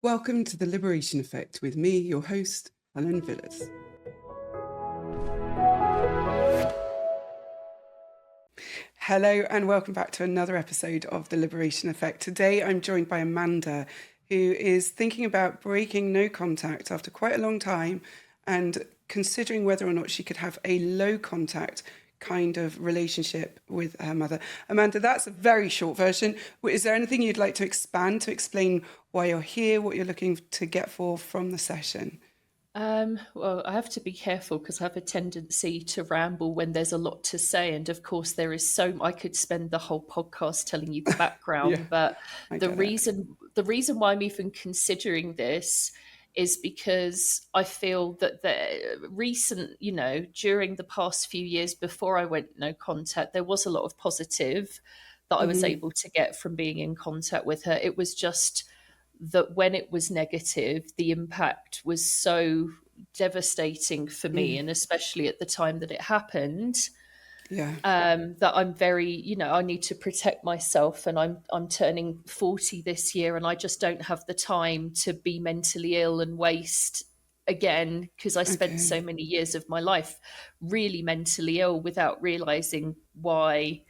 Welcome to The Liberation Effect with me, your host, Helen Villas. Hello and welcome back to another episode of The Liberation Effect. Today I'm joined by Amanda, who is thinking about breaking no contact after quite a long time and considering whether or not she could have a low contact kind of relationship with her mother. Amanda, that's a very short version. Is there anything you'd like to expand to explain why you're here, what you're looking to get from the session? Well, I have to be careful because I have a tendency to ramble when there's a lot to say. And of course, there is I could spend the whole podcast telling you the Yeah, background, but I the get it. reason why I'm even considering this is because I feel that during the past few years before I went no contact, there was a lot of positive that I was able to get from being in contact with her. It was just that when it was negative, the impact was so devastating for me, and especially at the time that it happened, Yeah. that I'm very, I need to protect myself, and I'm turning 40 this year, and I just don't have the time to be mentally ill and waste again, because I spent Okay. so many years of my life really mentally ill without realizing why,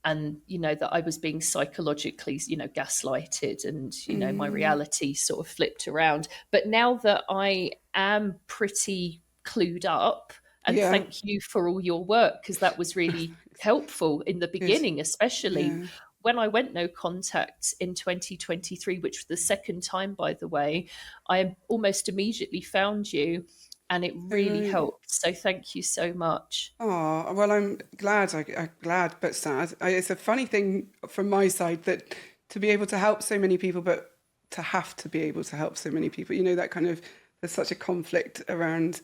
and that I was being psychologically gaslighted, and my reality sort of flipped around. But now that I am pretty clued up, and Yeah. thank you for all your work, because that was really helpful in the Good. beginning, especially Yeah. when I went no contact in 2023, which was the second time, by the way. I almost immediately found you, and it Oh, really right. helped, so thank you so much. Oh, well, I'm glad. I'm glad, but sad. It's a funny thing from my side that to be able to help so many people, but to have to be able to help so many people, that kind of, there's such a conflict around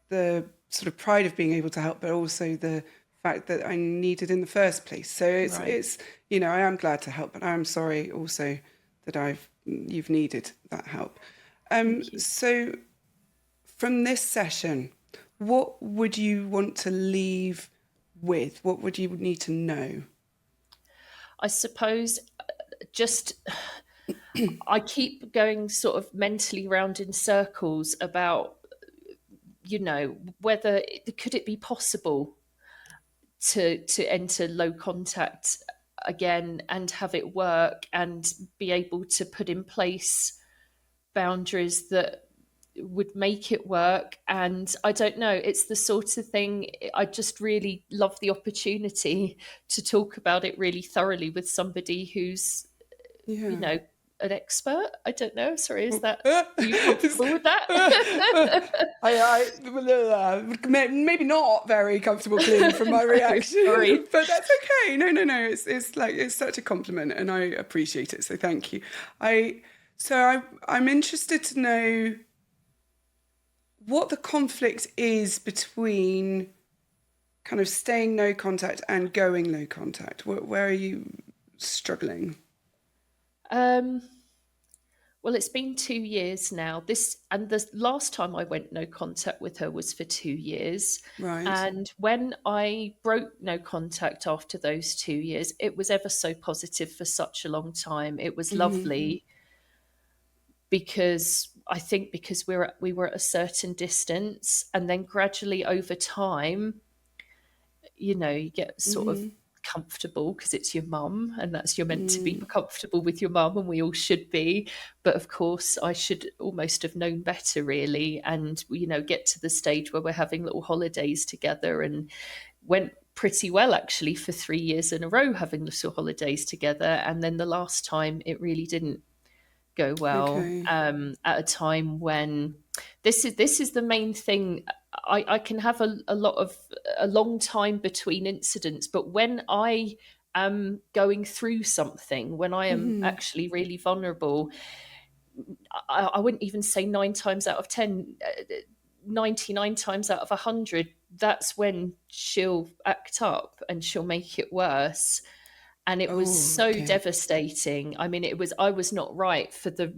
the sort of pride of being able to help, but also the fact that I need it in the first place. So Right. I am glad to help, but I'm sorry also that you've needed that help. Thank you. So from this session, what would you want to leave with? What would you need to know? I suppose just I keep going sort of mentally round in circles about, whether could it be possible to enter low contact again and have it work and be able to put in place boundaries that would make it work. And I don't know, it's the sort of thing, I just really love the opportunity to talk about it really thoroughly with somebody who's, you Yeah. know an expert. I don't know, sorry, is that, I, are you comfortable with that? maybe not very comfortable clearly from my reaction, Sorry. but that's okay. No, no, no. It's like, it's such a compliment and I appreciate it. So thank you. I'm interested to know what the conflict is between kind of staying no contact and going no contact. Where are you struggling? um Well, it's been 2 years now. The last time I went no contact with her was for 2 years. Right. And when I broke no contact after those 2 years, it was ever so positive for such a long time. It was lovely because I think because we were at a certain distance, and then gradually over time, you get sort of comfortable because it's your mum, and you're meant to be comfortable with your mum, and we all should be. But of course, I should almost have known better, really, and get to the stage where we're having little holidays together, and went pretty well actually for 3 years in a row having little holidays together. And then the last time it really didn't go well, Okay. at a time when this is the main thing. I can have a long time between incidents, but when I am going through something, when I am actually really vulnerable, I wouldn't even say 9 times out of 10, 99 times out of 100, that's when she'll act up and she'll make it worse. And it was Oh, so okay. devastating. I mean, I was not right for the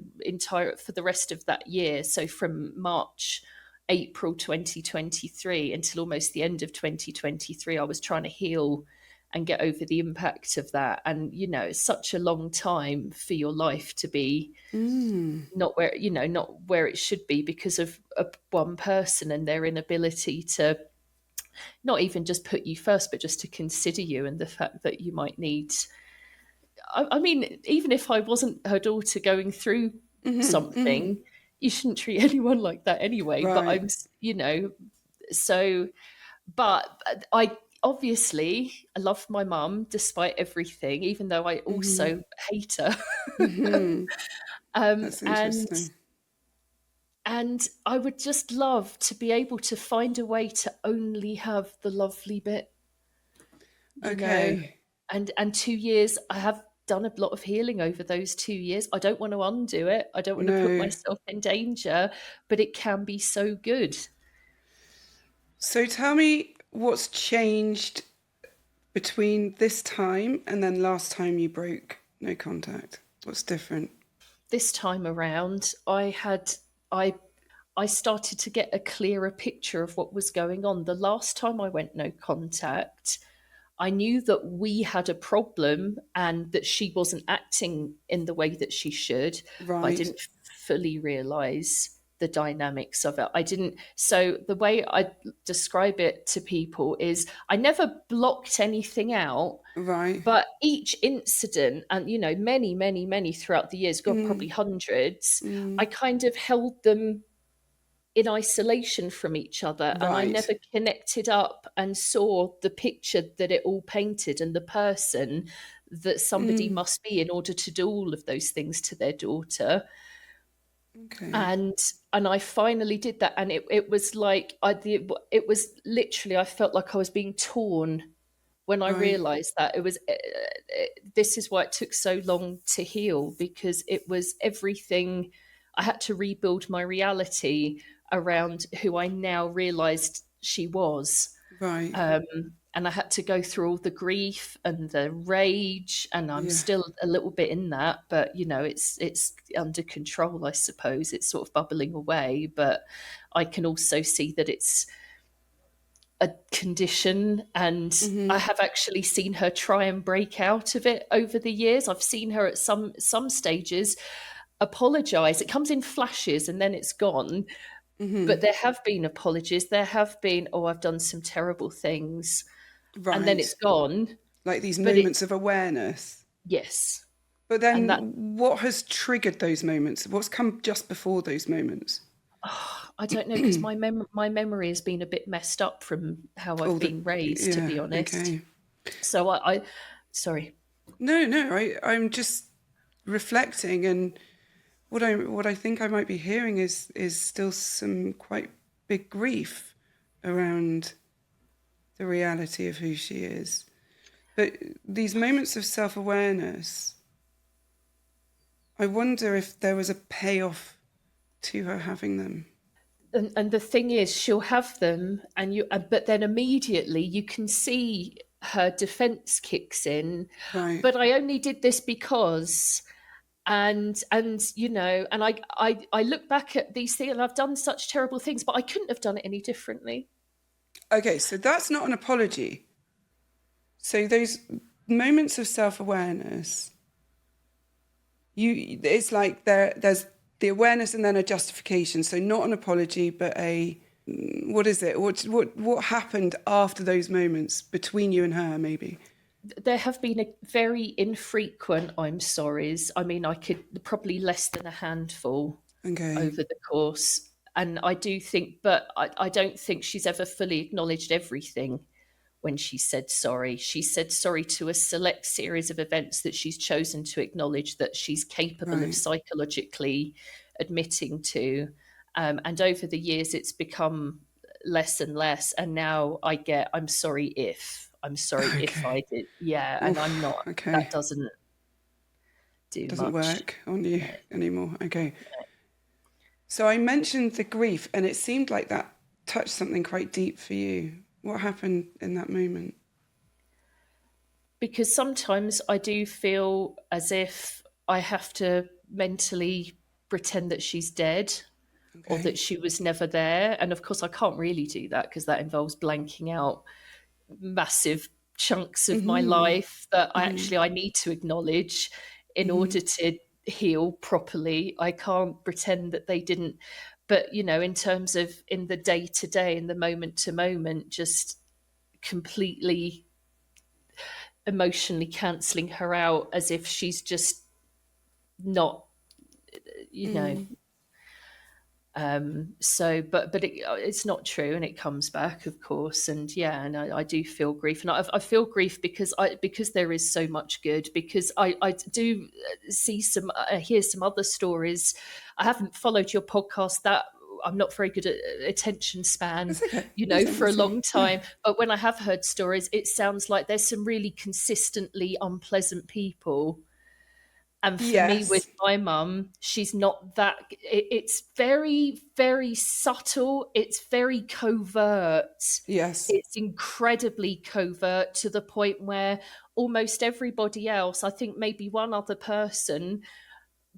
rest of that year. So from April 2023 until almost the end of 2023, I was trying to heal and get over the impact of that. And, it's such a long time for your life to be not where, not where it should be because of one person and their inability to not even just put you first, but just to consider you, and the fact that you might need. I mean, even if I wasn't her daughter going through something, you shouldn't treat anyone like that anyway. But Right. so, but I obviously I love my mum despite everything, even though I also hate her. That's And interesting. I would just love to be able to find a way to only have the lovely bit, you know. Okay. And 2 years, I have done a lot of healing over those 2 years. I don't want to undo it. I don't want to put No. myself in danger, but it can be so good. So tell me what's changed between this time and then last time you broke no contact. What's different? This time around, I started to get a clearer picture of what was going on. The last time I went no contact, I knew that we had a problem and that she wasn't acting in the way that she should, but I Right. didn't fully realize the dynamics of it. I didn't. So the way I describe it to people is I never blocked anything out, Right. but each incident, and many, many, many throughout the years, God, probably hundreds, I kind of held them in isolation from each other, and I Right. never connected up and saw the picture that it all painted and the person that somebody must be in order to do all of those things to their daughter. Okay. And I finally did that, and it was like it was literally, I felt like I was being torn when I Right. realized that. It was this is why it took so long to heal, because it was everything. I had to rebuild my reality around who I now realized she was. Right. Um, and I had to go through all the grief and the rage, and I'm Yeah. still a little bit in that, but it's under control, I suppose. It's sort of bubbling away, but I can also see that it's a condition, and I have actually seen her try and break out of it over the years. I've seen her at some stages apologize. It comes in flashes and then it's gone, but there have been apologies. There have been, oh, I've done some terrible things, and then it's Right. gone. Like these But it moments of awareness. yes. But And then that what has triggered those moments? What's come just before those moments? I don't know, because my memory has been a bit messed up from how I've Oh, been raised, to yeah. be honest. Okay. So I sorry. No, no. I'm just reflecting, and what I think I might be hearing is still some quite big grief around the reality of who she is. But these moments of self-awareness, I wonder if there was a payoff to her having them. And the thing is, she'll have them, but then immediately you can see her defense kicks in. Right. But I only did this because, and I look back at these things, and I've done such terrible things, but I couldn't have done it any differently. Okay, so that's not an apology. So those moments of self-awareness, it's like there's the awareness and then a justification. So not an apology, but a what is it? What happened after those moments between you and her, maybe? There have been a very infrequent I'm sorries. I mean, I could probably less than a handful Okay. over the course. And I do think, but I don't think she's ever fully acknowledged everything when she said sorry. She said sorry to a select series of events that she's chosen to acknowledge that she's capable of Right. psychologically admitting to. And over the years, it's become less and less. And now I'm sorry if Okay. I did. Yeah. And I'm Oof. not, Okay. that doesn't do Doesn't much. work on you No. anymore. Okay. So I mentioned the grief, and it seemed like that touched something quite deep for you. What happened in that moment? Because sometimes I do feel as if I have to mentally pretend that she's dead or Okay. that she was never there. And of course, I can't really do that because that involves blanking out massive chunks of my Mm-hmm. life that Mm-hmm. I need to acknowledge in Mm-hmm. order to heal properly. I can't pretend that they didn't. But, in terms of in the day to day, in the moment to moment, just completely emotionally cancelling her out as if she's just not, you know, Mm. but it's not true, and it comes back, of course, and yeah, and I do feel grief, and I feel grief because there is so much good, because I do see hear some other stories. I haven't followed your podcast that. I'm not very good at attention span, That's okay. It's for a okay. long Yeah. time. But when I have heard stories, it sounds like there's some really consistently unpleasant people. And for me, with Yes. my mum, she's not that. It's very, very subtle. It's very covert. Yes. It's incredibly covert, to the point where almost everybody else, I think maybe one other person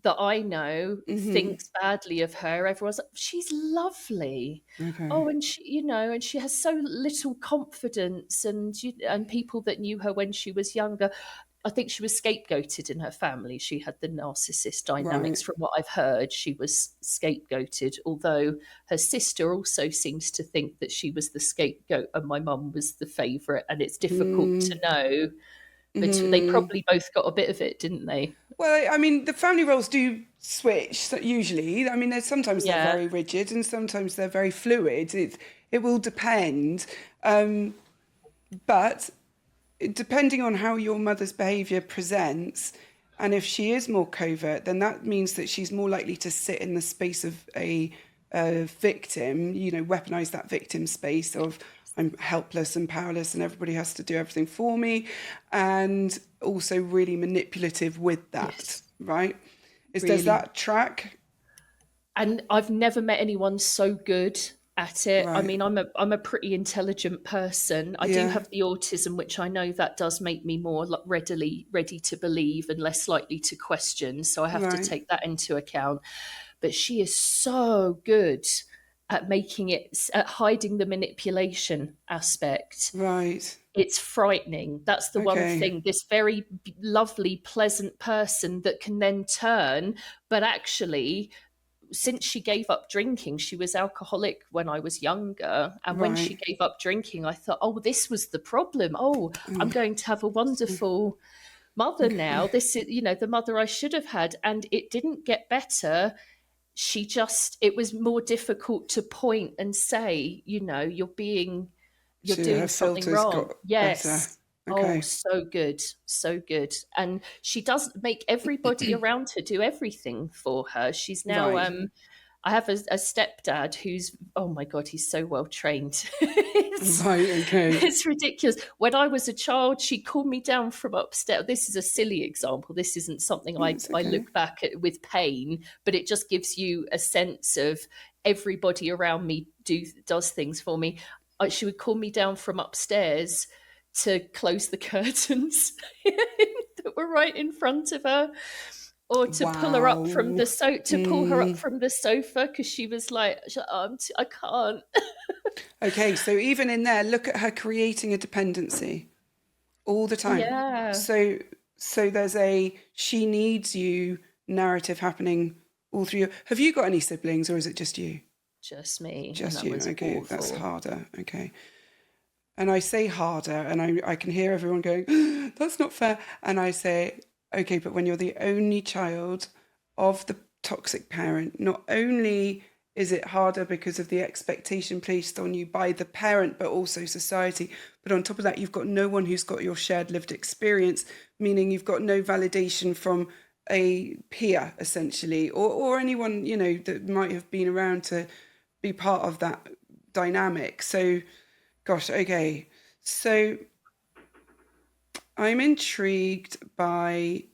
that I know, Mm-hmm. thinks badly of her. Everyone's like, she's lovely. Okay. Oh, and and she has so little confidence. And people that knew her when she was younger, I think she was scapegoated in her family. She had the narcissist dynamics. Right. From what I've heard, she was scapegoated, although her sister also seems to think that she was the scapegoat and my mum was the favourite. And it's difficult to Mm. know, but they Mm. probably both got a bit of it, didn't they? Well, I mean, the family roles do switch usually. I mean, there's sometimes they're Yeah. very rigid and sometimes they're very fluid. It will depend. But depending on how your mother's behaviour presents, and if she is more covert, then that means that she's more likely to sit in the space of a victim, weaponize that victim space of I'm helpless and powerless and everybody has to do everything for me, and also really manipulative with that, Yes. right? Does Really. that track? And I've never met anyone so good at it. I Right. mean, I'm a pretty intelligent person. I do Yeah. have the autism, which I know that does make me more ready to believe and less likely to question. So I have to Right. take that into account. But she is so good at at hiding the manipulation aspect. Right. It's frightening. That's the one Okay. thing. This very lovely, pleasant person that can then turn, but actually, since she gave up drinking, she was alcoholic when I was younger. And when she Right. gave up drinking, I thought, oh, this was the problem. Oh, I'm Oh, going to have a wonderful mother now. okay. This is, the mother I should have had. And it didn't get better. It was more difficult to point and say, you're So her doing something filters wrong. got better. Yes. Oh, Okay. so good. So good. And she does make everybody around her do everything for her. She's now, Right. I have a stepdad who's, oh my God, he's so well trained. it's, Right. Okay. it's ridiculous. When I was a child, she called me down from upstairs. This is a silly example. This isn't something It's I okay. look back at with pain, but it just gives you a sense of everybody around me does things for me. She would call me down from upstairs to close the curtains that were right in front of her, or to pull her up from Wow. Mm. the sofa, because she was like, I can't. Okay. So even in there, look at her creating a dependency all the time. Yeah, So there's a she needs you narrative happening all through you. Have you got any siblings or is it just you? just me, and Just that you. was Okay. That's awful. harder. Okay. And I say harder, and I can hear everyone going, that's not fair. And I say, okay, but when you're the only child of the toxic parent, not only is it harder because of the expectation placed on you by the parent, but also society. But on top of that, you've got no one who's got your shared lived experience, meaning you've got no validation from a peer, essentially, or anyone, that might have been around to be part of that dynamic. So, gosh, okay. So I'm intrigued by,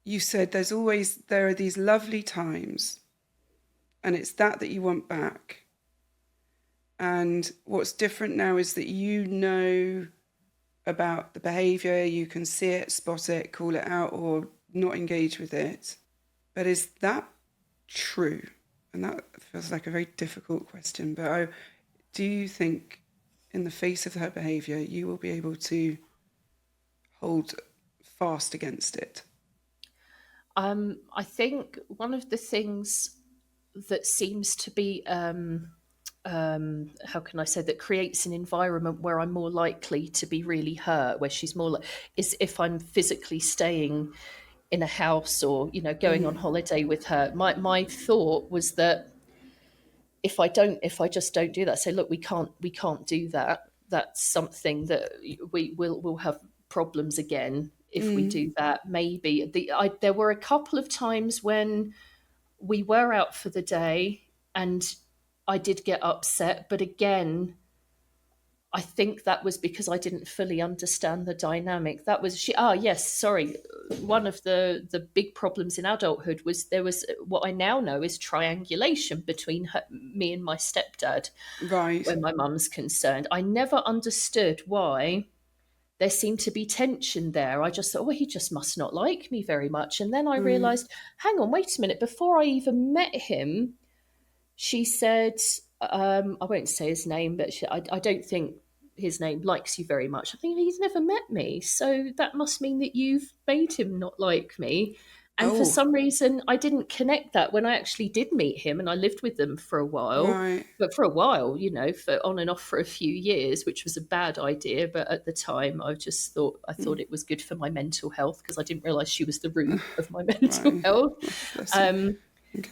you said there are these lovely times, and it's that you want back. And what's different now is that you know about the behavior, you can see it, spot it, call it out, or not engage with it. But is that true? And that feels like a very difficult question. But do you think, in the face of her behavior, you will be able to hold fast against it? I think one of the things that seems to be how can I say, that creates an environment where I'm more likely to be really hurt, where she's more is if I'm physically staying in a house or going on holiday with her. My thought was that if I just don't do that, say, look, we can't do that. That's something that we'll have problems again if we do that. Maybe there were a couple of times when we were out for the day and I did get upset, but again, I think that was because I didn't fully understand the dynamic. That was she. Ah, yes. Sorry. One of the big problems in adulthood was there was what I now know is triangulation between me and my stepdad Right. when my mum's concerned. I never understood why there seemed to be tension there. I just thought, oh, he just must not like me very much. And then I realised, hang on, wait a minute. Before I even met him, she said, I won't say his name, but I don't think his name likes you very much. I think he's never met me. So that must mean that you've made him not like me. And for Oh, some reason, I didn't connect that when I actually did meet him and I lived with them for a while. right. But for a while, for on and off for a few years, which was a bad idea. But at the time, I thought it was good for my mental health because I didn't realize she was the root of my mental Right. health. Oh, bless you. Um, Okay.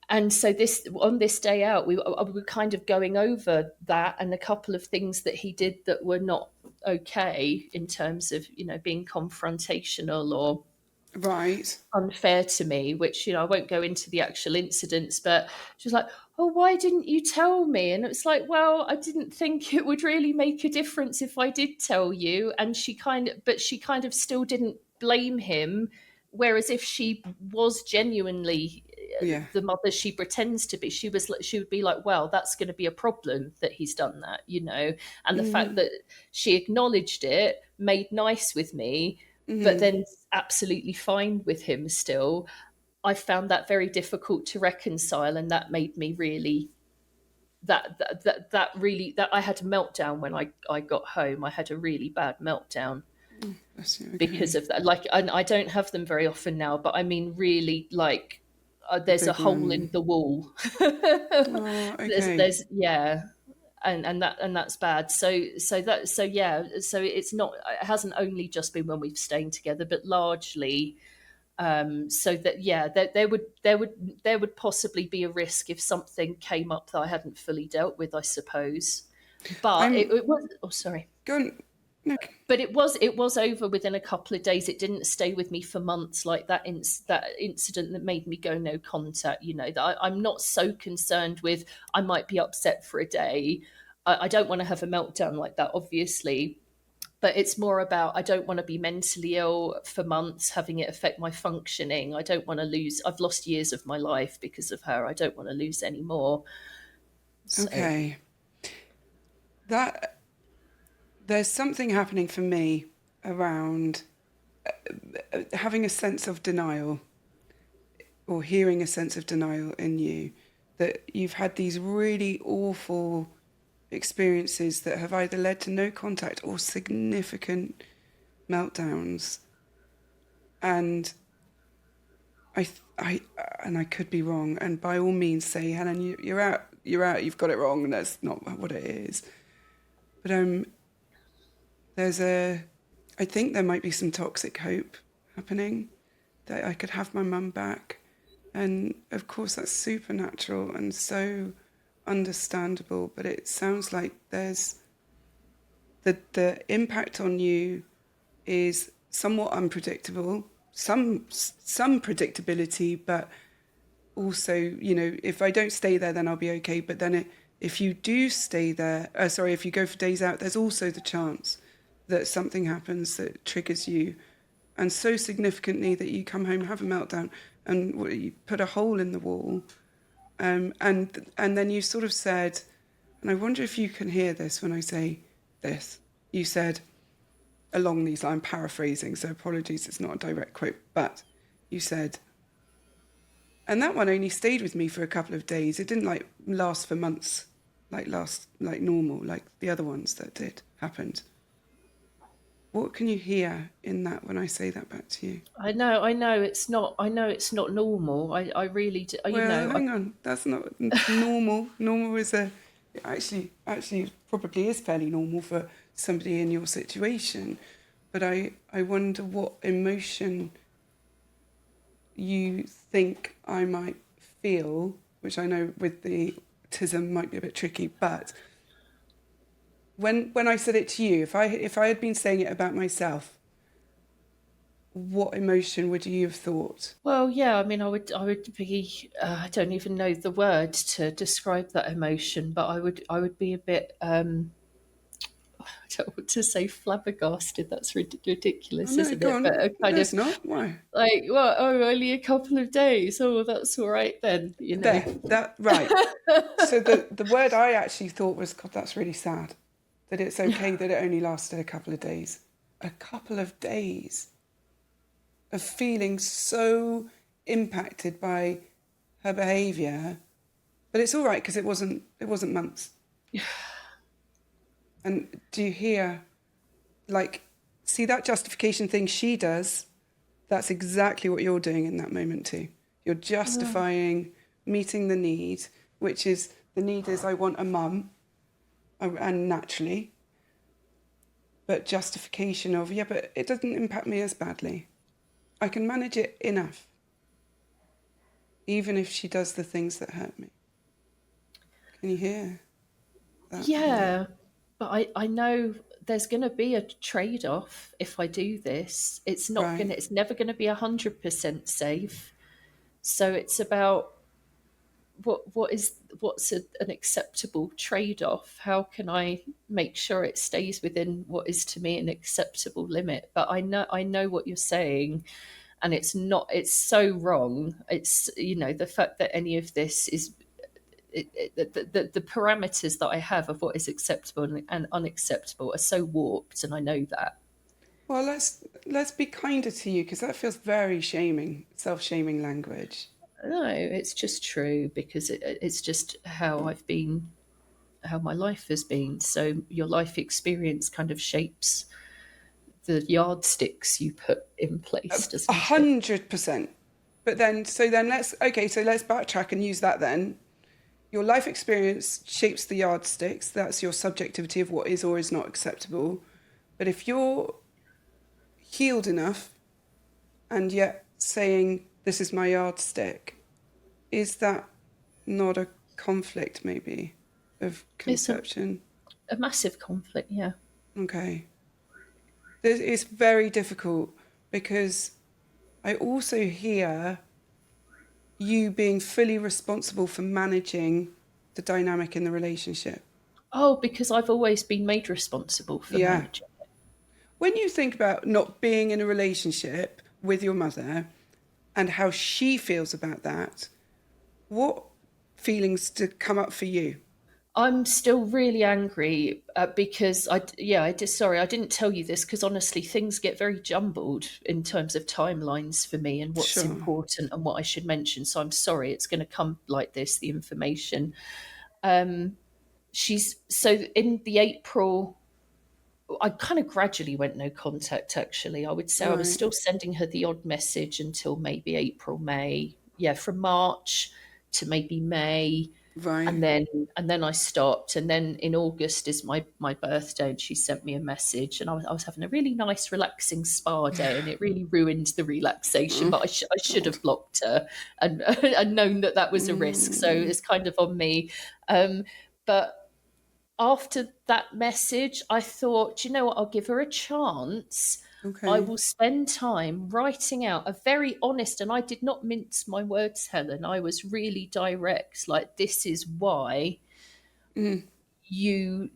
and so this day out, we were kind of going over that and a couple of things that he did that were not okay in terms of being confrontational or Right. unfair to me, which I won't go into the actual incidents, but she was like, oh, why didn't you tell me? And it's like, well, I didn't think it would really make a difference if I did tell you. And she kind of still didn't blame him, whereas if she was genuinely Yeah. the mother she pretends to be, she would be like, well, that's going to be a problem that he's done that. And the fact that she acknowledged it, made nice with me, but then absolutely fine with him still, I found that very difficult to reconcile, and that made me really that I had a meltdown when I got home. I had a really bad meltdown Bless you. because Okay. of that. Like, and I don't have them very often now, but I mean, really, like, A there's a big hole in one. the wall. Oh, there's okay. there's yeah. And that's bad. So yeah. So it's not. It hasn't only just been when we've staying together, but largely so that yeah, there would possibly be a risk if something came up that I hadn't fully dealt with, I suppose. But it, I'm it was sorry. going. No. But it was over within a couple of days. It didn't stay with me for months, like that incident that made me go no contact. I'm not so concerned with I might be upset for a day. I don't want to have a meltdown like that, obviously, but it's more about I don't want to be mentally ill for months, having it affect my functioning. I don't want to lose. I've lost years of my life because of her. I don't want to lose any more. So Okay. That there's something happening for me around having a sense of denial or hearing a sense of denial in you that you've had these really awful experiences that have either led to no contact or significant meltdowns. And I could be wrong. And by all means, say, Helen, you're out. You're out. You've got it wrong. And that's not what it is. But I think there might be some toxic hope happening that I could have my mum back. And of course, that's supernatural and so understandable. But it sounds like there's the impact on you is somewhat unpredictable, some predictability, but also, if I don't stay there, then I'll be okay. But then if you do stay there, if you go for days out, there's also the chance that something happens that triggers you, and so significantly that you come home, have a meltdown, and you put a hole in the wall. And then you sort of said, and I wonder if you can hear this when I say this. You said, along these lines, I'm paraphrasing, so apologies, it's not a direct quote, but you said, and that one only stayed with me for a couple of days. It didn't last for months, like normal, like the other ones that did happened. What can you hear in that when I say that back to you? I know it's not. I know it's not normal. I really do. You Well, know, hang on. That's not normal. Normal is a actually probably is fairly normal for somebody in your situation. But I wonder what emotion you think I might feel, which I know with the autism might be a bit tricky, but when I said it to you, if I had been saying it about myself, what emotion would you have thought? well, yeah. I mean, I would be. I don't even know the word to describe that emotion, but I would be a bit. I don't want to say flabbergasted. That's Oh ridiculous, no, isn't go it? on. But a No, kind of it's not. Why? like, well, oh, only a couple of days. Oh, that's all right then. You know. There, that right. So the word I actually thought was, God, that's really sad. That it's okay that it only lasted a couple of days. A couple of days of feeling so impacted by her behaviour, but it's all right because it wasn't months. And do you hear, like, see that justification thing she does? That's exactly what you're doing in that moment too. You're justifying meeting the need, which is the need is I want a mum, and naturally, but justification of, yeah, but it doesn't impact me as badly. I can manage it enough, even if she does the things that hurt me. Can you hear that? Yeah, but I know there's going to be a trade off if I do this. It's not going Right. to. It's never going to be 100% safe. So it's about what's an acceptable trade off. How can I make sure it stays within what is to me an acceptable limit? But I know what you're saying, and it's not. It's so wrong. It's the fact that any of this is the parameters that I have of what is acceptable and unacceptable are so warped, and I know that. Well, let's be kinder to you because that feels very shaming, self-shaming language. No, it's just true because it's just how I've been, how my life has been. So your life experience kind of shapes the yardsticks you put in place, A doesn't it? 100%. But then, so let's backtrack and use that then. Your life experience shapes the yardsticks. That's your subjectivity of what is or is not acceptable. But if you're healed enough and yet saying, this is my yardstick, is that not a conflict, maybe, of It's conception? a massive conflict, yeah. Okay. It's very difficult because I also hear you being fully responsible for managing the dynamic in the relationship. Oh, because I've always been made responsible for Yeah. managing. When you think about not being in a relationship with your mother and how she feels about that, what feelings do come up for you? I'm still really angry because I did. Sorry, I didn't tell you this because honestly, things get very jumbled in terms of timelines for me and what's Sure. important and what I should mention. So I'm sorry, it's going to come like this. The information. She's so in the April. I kind of gradually went no contact. Actually, I would say I was Right. still sending her the odd message until maybe April, May. Yeah, from March to maybe May, Right. and then I stopped. And then in August is my birthday, and she sent me a message, and I was having a really nice, relaxing spa day, and it really ruined the relaxation. Oh, But I should God. have blocked her and known that that was a risk. So it's kind of on me. But after that message, I thought, "Do you know what? I'll give her a chance. I Okay. will spend time writing out a very honest, and I did not mince my words, Helen. I was really direct. Like, this is why you,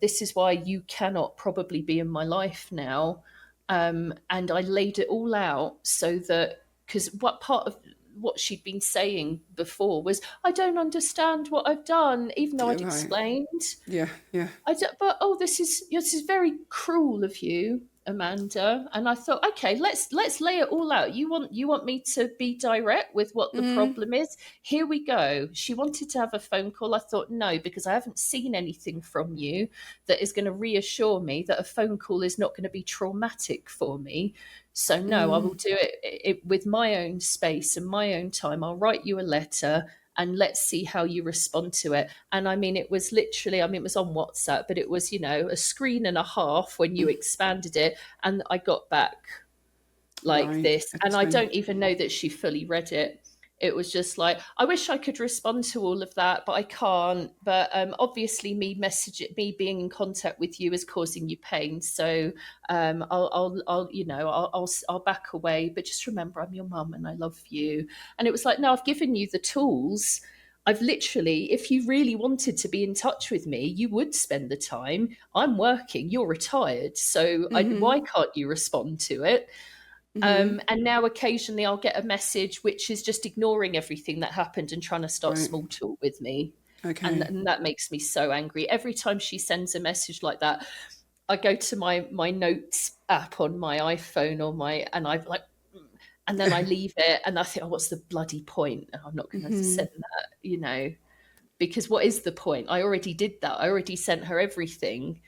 this is why you cannot probably be in my life now. And I laid it all out so that, because what part of what she'd been saying before was, I don't understand what I've done, even though Yeah, I'd right. explained. Yeah, yeah. But oh, this is very cruel of you. Amanda, and I thought, okay, let's lay it all out. You want me to be direct with what the problem is? Here we go. She wanted to have a phone call. I thought, no, because I haven't seen anything from you that is going to reassure me that a phone call is not going to be traumatic for me. So no, I will do it with my own space and my own time. I'll write you a letter and let's see how you respond to it. And I mean, it was literally, I mean, it was on WhatsApp, but it was, a screen and a half when you expanded it. And I got back like Right. this. And I Excellent. don't even know that she fully read it. It was just like, I wish I could respond to all of that, but I can't. But obviously, me being in contact with you is causing you pain. So I'll back away. But just remember, I'm your mum and I love you. And it was like, no, I've given you the tools. I've literally, if you really wanted to be in touch with me, you would spend the time. I'm working, you're retired. So why can't you respond to it? And now occasionally I'll get a message which is just ignoring everything that happened and trying to start Right. small talk with me. And, Okay. and that makes me so angry. Every time she sends a message like that, I go to my notes app on my iPhone or and I've like, and then I leave it and I think, oh, what's the bloody point? I'm not going to send that, because what is the point? I already did that. I already sent her everything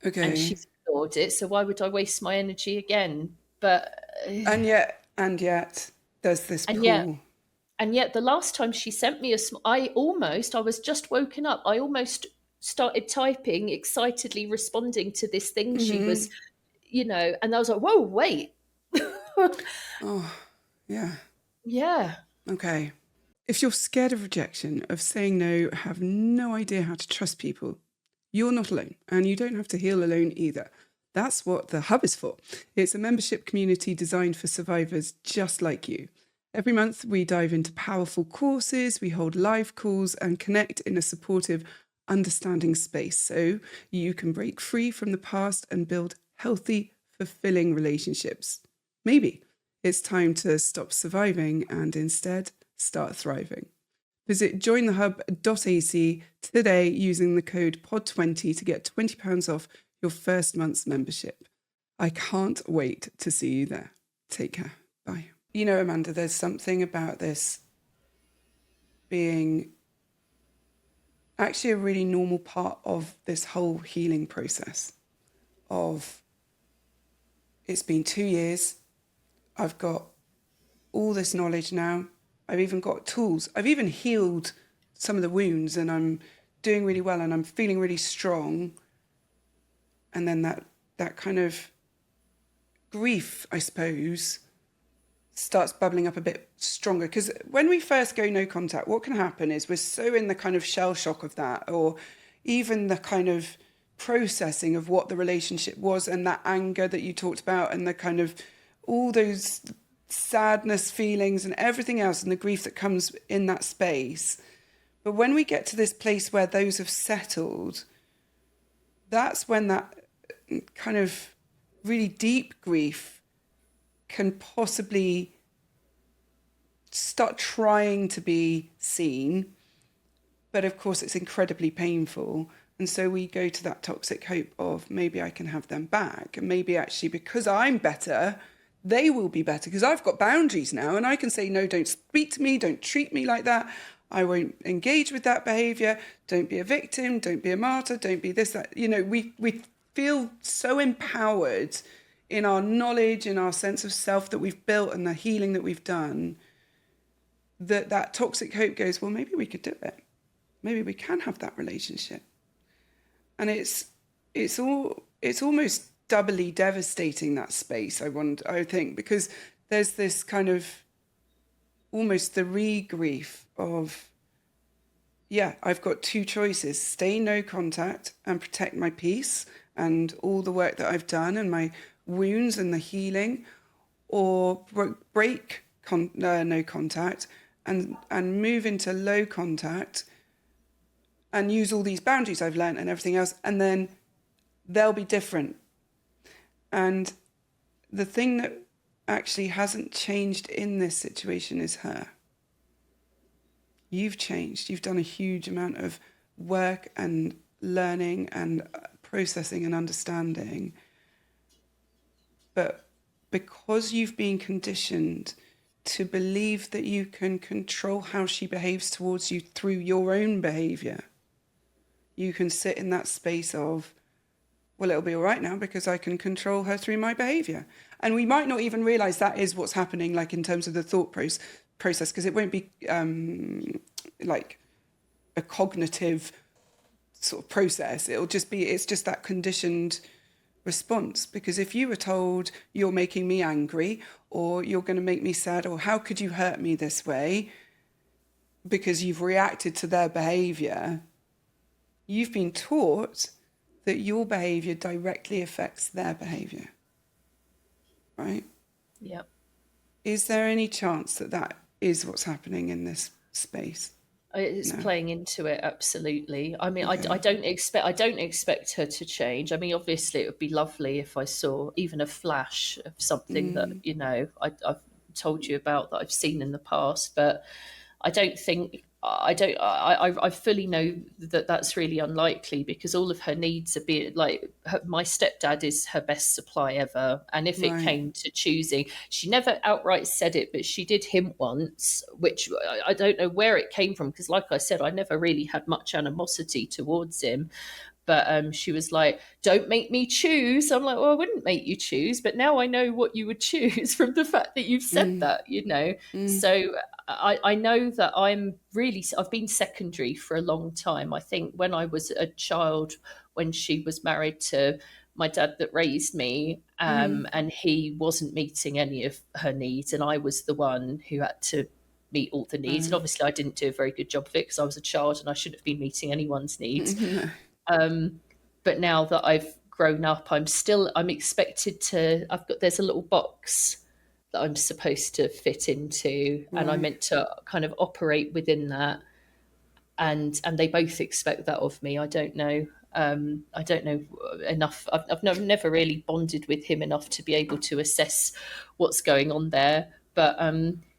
and Okay. she's ignored it. So why would I waste my energy again? But And yet, there's this and yet pull. and yet the last time she sent me I was just woken up. I almost started typing, excitedly responding to this thing she was, and I was like, whoa, wait. Oh, yeah. Yeah. Okay. If you're scared of rejection, of saying no, have no idea how to trust people, you're not alone, and you don't have to heal alone either. That's what the Hub is for. It's a membership community designed for survivors just like you. Every month, we dive into powerful courses, we hold live calls, and connect in a supportive, understanding space so you can break free from the past and build healthy, fulfilling relationships. Maybe it's time to stop surviving and instead start thriving. Visit jointhehub.ac today using the code POD20 to get £20 off your first month's membership. I can't wait to see you there. Take care. Bye. Amanda, there's something about this being actually a really normal part of this whole healing process of it's been 2 years. I've got all this knowledge now. I've even got tools. I've even healed some of the wounds and I'm doing really well and I'm feeling really strong. And then that kind of grief, I suppose, starts bubbling up a bit stronger. Because when we first go no contact, what can happen is we're so in the kind of shell shock of that, or even the kind of processing of what the relationship was and that anger that you talked about and the kind of all those sadness feelings and everything else and the grief that comes in that space. But when we get to this place where those have settled, that's when that kind of really deep grief can possibly start trying to be seen. But of course, it's incredibly painful. And so we go to that toxic hope of maybe I can have them back. And maybe actually because I'm better, they will be better because I've got boundaries now and I can say, no, don't speak to me, don't treat me like that. I won't engage with that behavior. Don't be a victim, don't be a martyr, don't be this, that. We feel so empowered in our knowledge, in our sense of self that we've built and the healing that we've done, that toxic hope goes, well, maybe we could do it. Maybe we can have that relationship. And it's almost doubly devastating, that space, I think, because there's this kind of almost the re-grief of, yeah, I've got two choices: stay no contact and protect my peace and all the work that I've done and my wounds and the healing, or break no contact and move into low contact and use all these boundaries I've learned and everything else, and then they'll be different. And the thing that actually hasn't changed in this situation is her. You've changed. You've done a huge amount of work and learning and processing and understanding. But because you've been conditioned to believe that you can control how she behaves towards you through your own behavior, you can sit in that space of, well, it'll be all right now because I can control her through my behavior. And we might not even realize that is what's happening, like in terms of the thought process, because it won't be like a cognitive sort of process. It'll just be, it's just that conditioned response. Because if you were told you're making me angry, or you're going to make me sad, or how could you hurt me this way, because you've reacted to their behavior, you've been taught that your behavior directly affects their behavior, right? Yeah. Is there any chance that that is what's happening in this space? It's No. playing into it, absolutely. I mean, Okay. I don't expect her to change. I mean, obviously, it would be lovely if I saw even a flash of something that I've told you about that I've seen in the past, but I don't think I fully know that that's really unlikely, because all of her needs are being like my stepdad is her best supply ever, and if it Right. came to choosing, she never outright said it, but she did hint once, which I don't know where it came from, because like I said, I never really had much animosity towards him. But she was like, "Don't make me choose." I'm like, "Well, I wouldn't make you choose, but now I know what you would choose from the fact that you've said that, you know." So I know that I've been secondary for a long time. I think when I was a child, when she was married to my dad that raised me, and he wasn't meeting any of her needs, and I was the one who had to meet all the needs. And Right. obviously, I didn't do a very good job of it because I was a child and I shouldn't have been meeting anyone's needs. No. But now that I've grown up, I'm expected to. There's a little box that I'm supposed to fit into, and I'm Right. meant to kind of operate within that. And they both expect that of me. I don't know. I don't know enough. Never really bonded with him enough to be able to assess what's going on there. But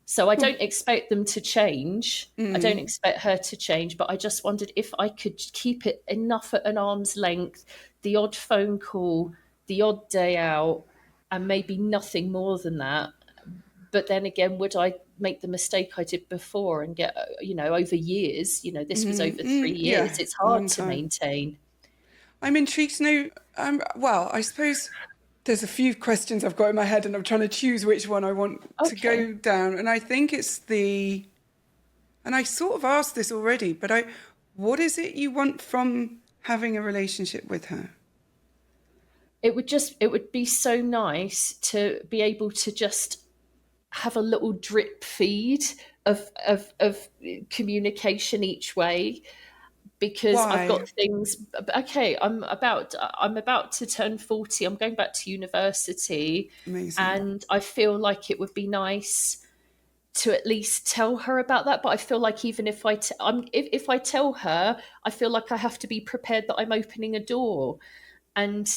so I don't expect them to change. I don't expect her to change. But I just wondered if I could keep it enough at an arm's length, the odd phone call, the odd day out, and maybe nothing more than that. But then again, would I make the mistake I did before and get, over years, this was over 3 years. Yeah, It's a hard long to time. maintain. I'm intrigued to know. Well, I suppose there's a few questions I've got in my head, and I'm trying to choose which one I want to Okay. go down. And I think it's and I sort of asked this already, but what is it you want from having a relationship with her? It would be so nice to be able to just have a little drip feed of communication each way, because I've Why? got things. Okay, I'm about to turn 40. I'm going back to university, Amazing. and I feel like it would be nice to at least tell her about that. But I feel like even if I tell her, I feel like I have to be prepared that I'm opening a door, and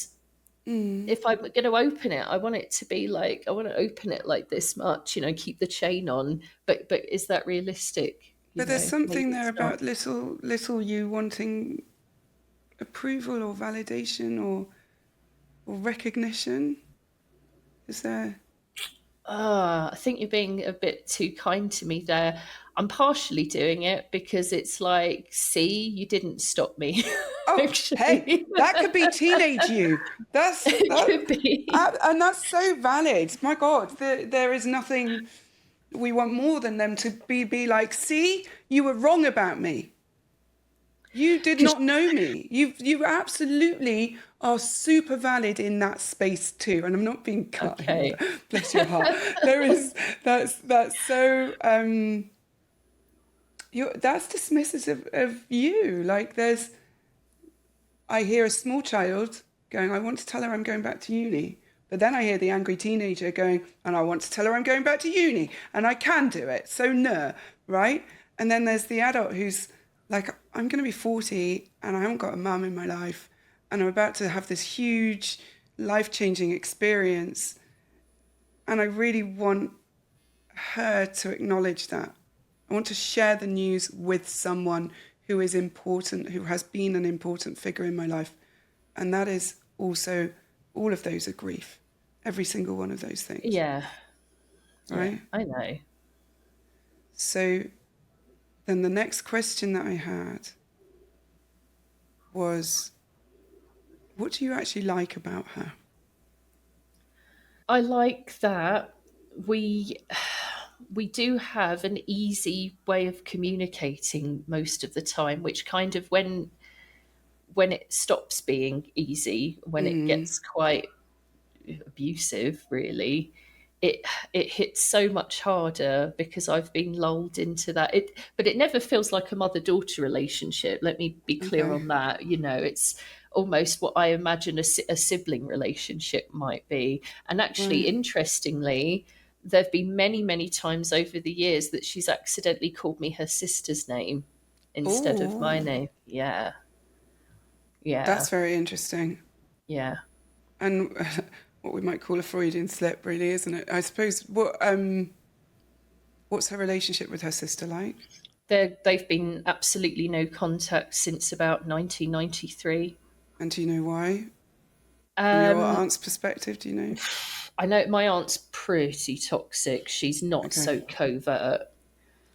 if I'm going to open it, I want it to be like, I want to open it like this much, keep the chain on. But is that realistic? But there's something Maybe there it's not. about little you wanting approval or validation or recognition. Is there? I think you're being a bit too kind to me there. I'm partially doing it because it's like, see, you didn't stop me. Oh, hey, Actually, that could be teenage you. That's it that, could be. and that's so valid. My God, there is nothing we want more than them to be like, see, you were wrong about me. You did 'Cause- not know me. You absolutely are super valid in that space too. And I'm not being kind. okay. Bless your heart. There is that's so that's dismissive of you. Like I hear a small child going, I want to tell her I'm going back to uni. But then I hear the angry teenager going, and I want to tell her I'm going back to uni and I can do it. So no, right? And then there's the adult who's like, I'm going to be 40 and I haven't got a mum in my life and I'm about to have this huge life-changing experience. And I really want her to acknowledge that. I want to share the news with someone who is important, who has been an important figure in my life. And that is also, all of those are grief. every single one of those things, Yeah. Yeah, right? I know. So then the next question that I had was, what do you actually like about her? I like that we we do have an easy way of communicating most of the time, which kind of when it stops being easy, when it gets quite abusive, really, it it hits so much harder because I've been lulled into that. But it never feels like a mother-daughter relationship. Let me be clear Okay, on that. You know, it's almost what I imagine a sibling relationship might be. And actually, right. interestingly, there have been many, many times over the years that she's accidentally called me her sister's name instead of my Oh, name. Yeah, yeah, that's very interesting. yeah. And what we might call a Freudian slip, really, isn't it? I suppose. What's her relationship with her sister like? They've been absolutely no contact since about 1993. And do you know why? From your Um, aunt's perspective, do you know? I know my aunt's pretty toxic. She's not Okay, so covert,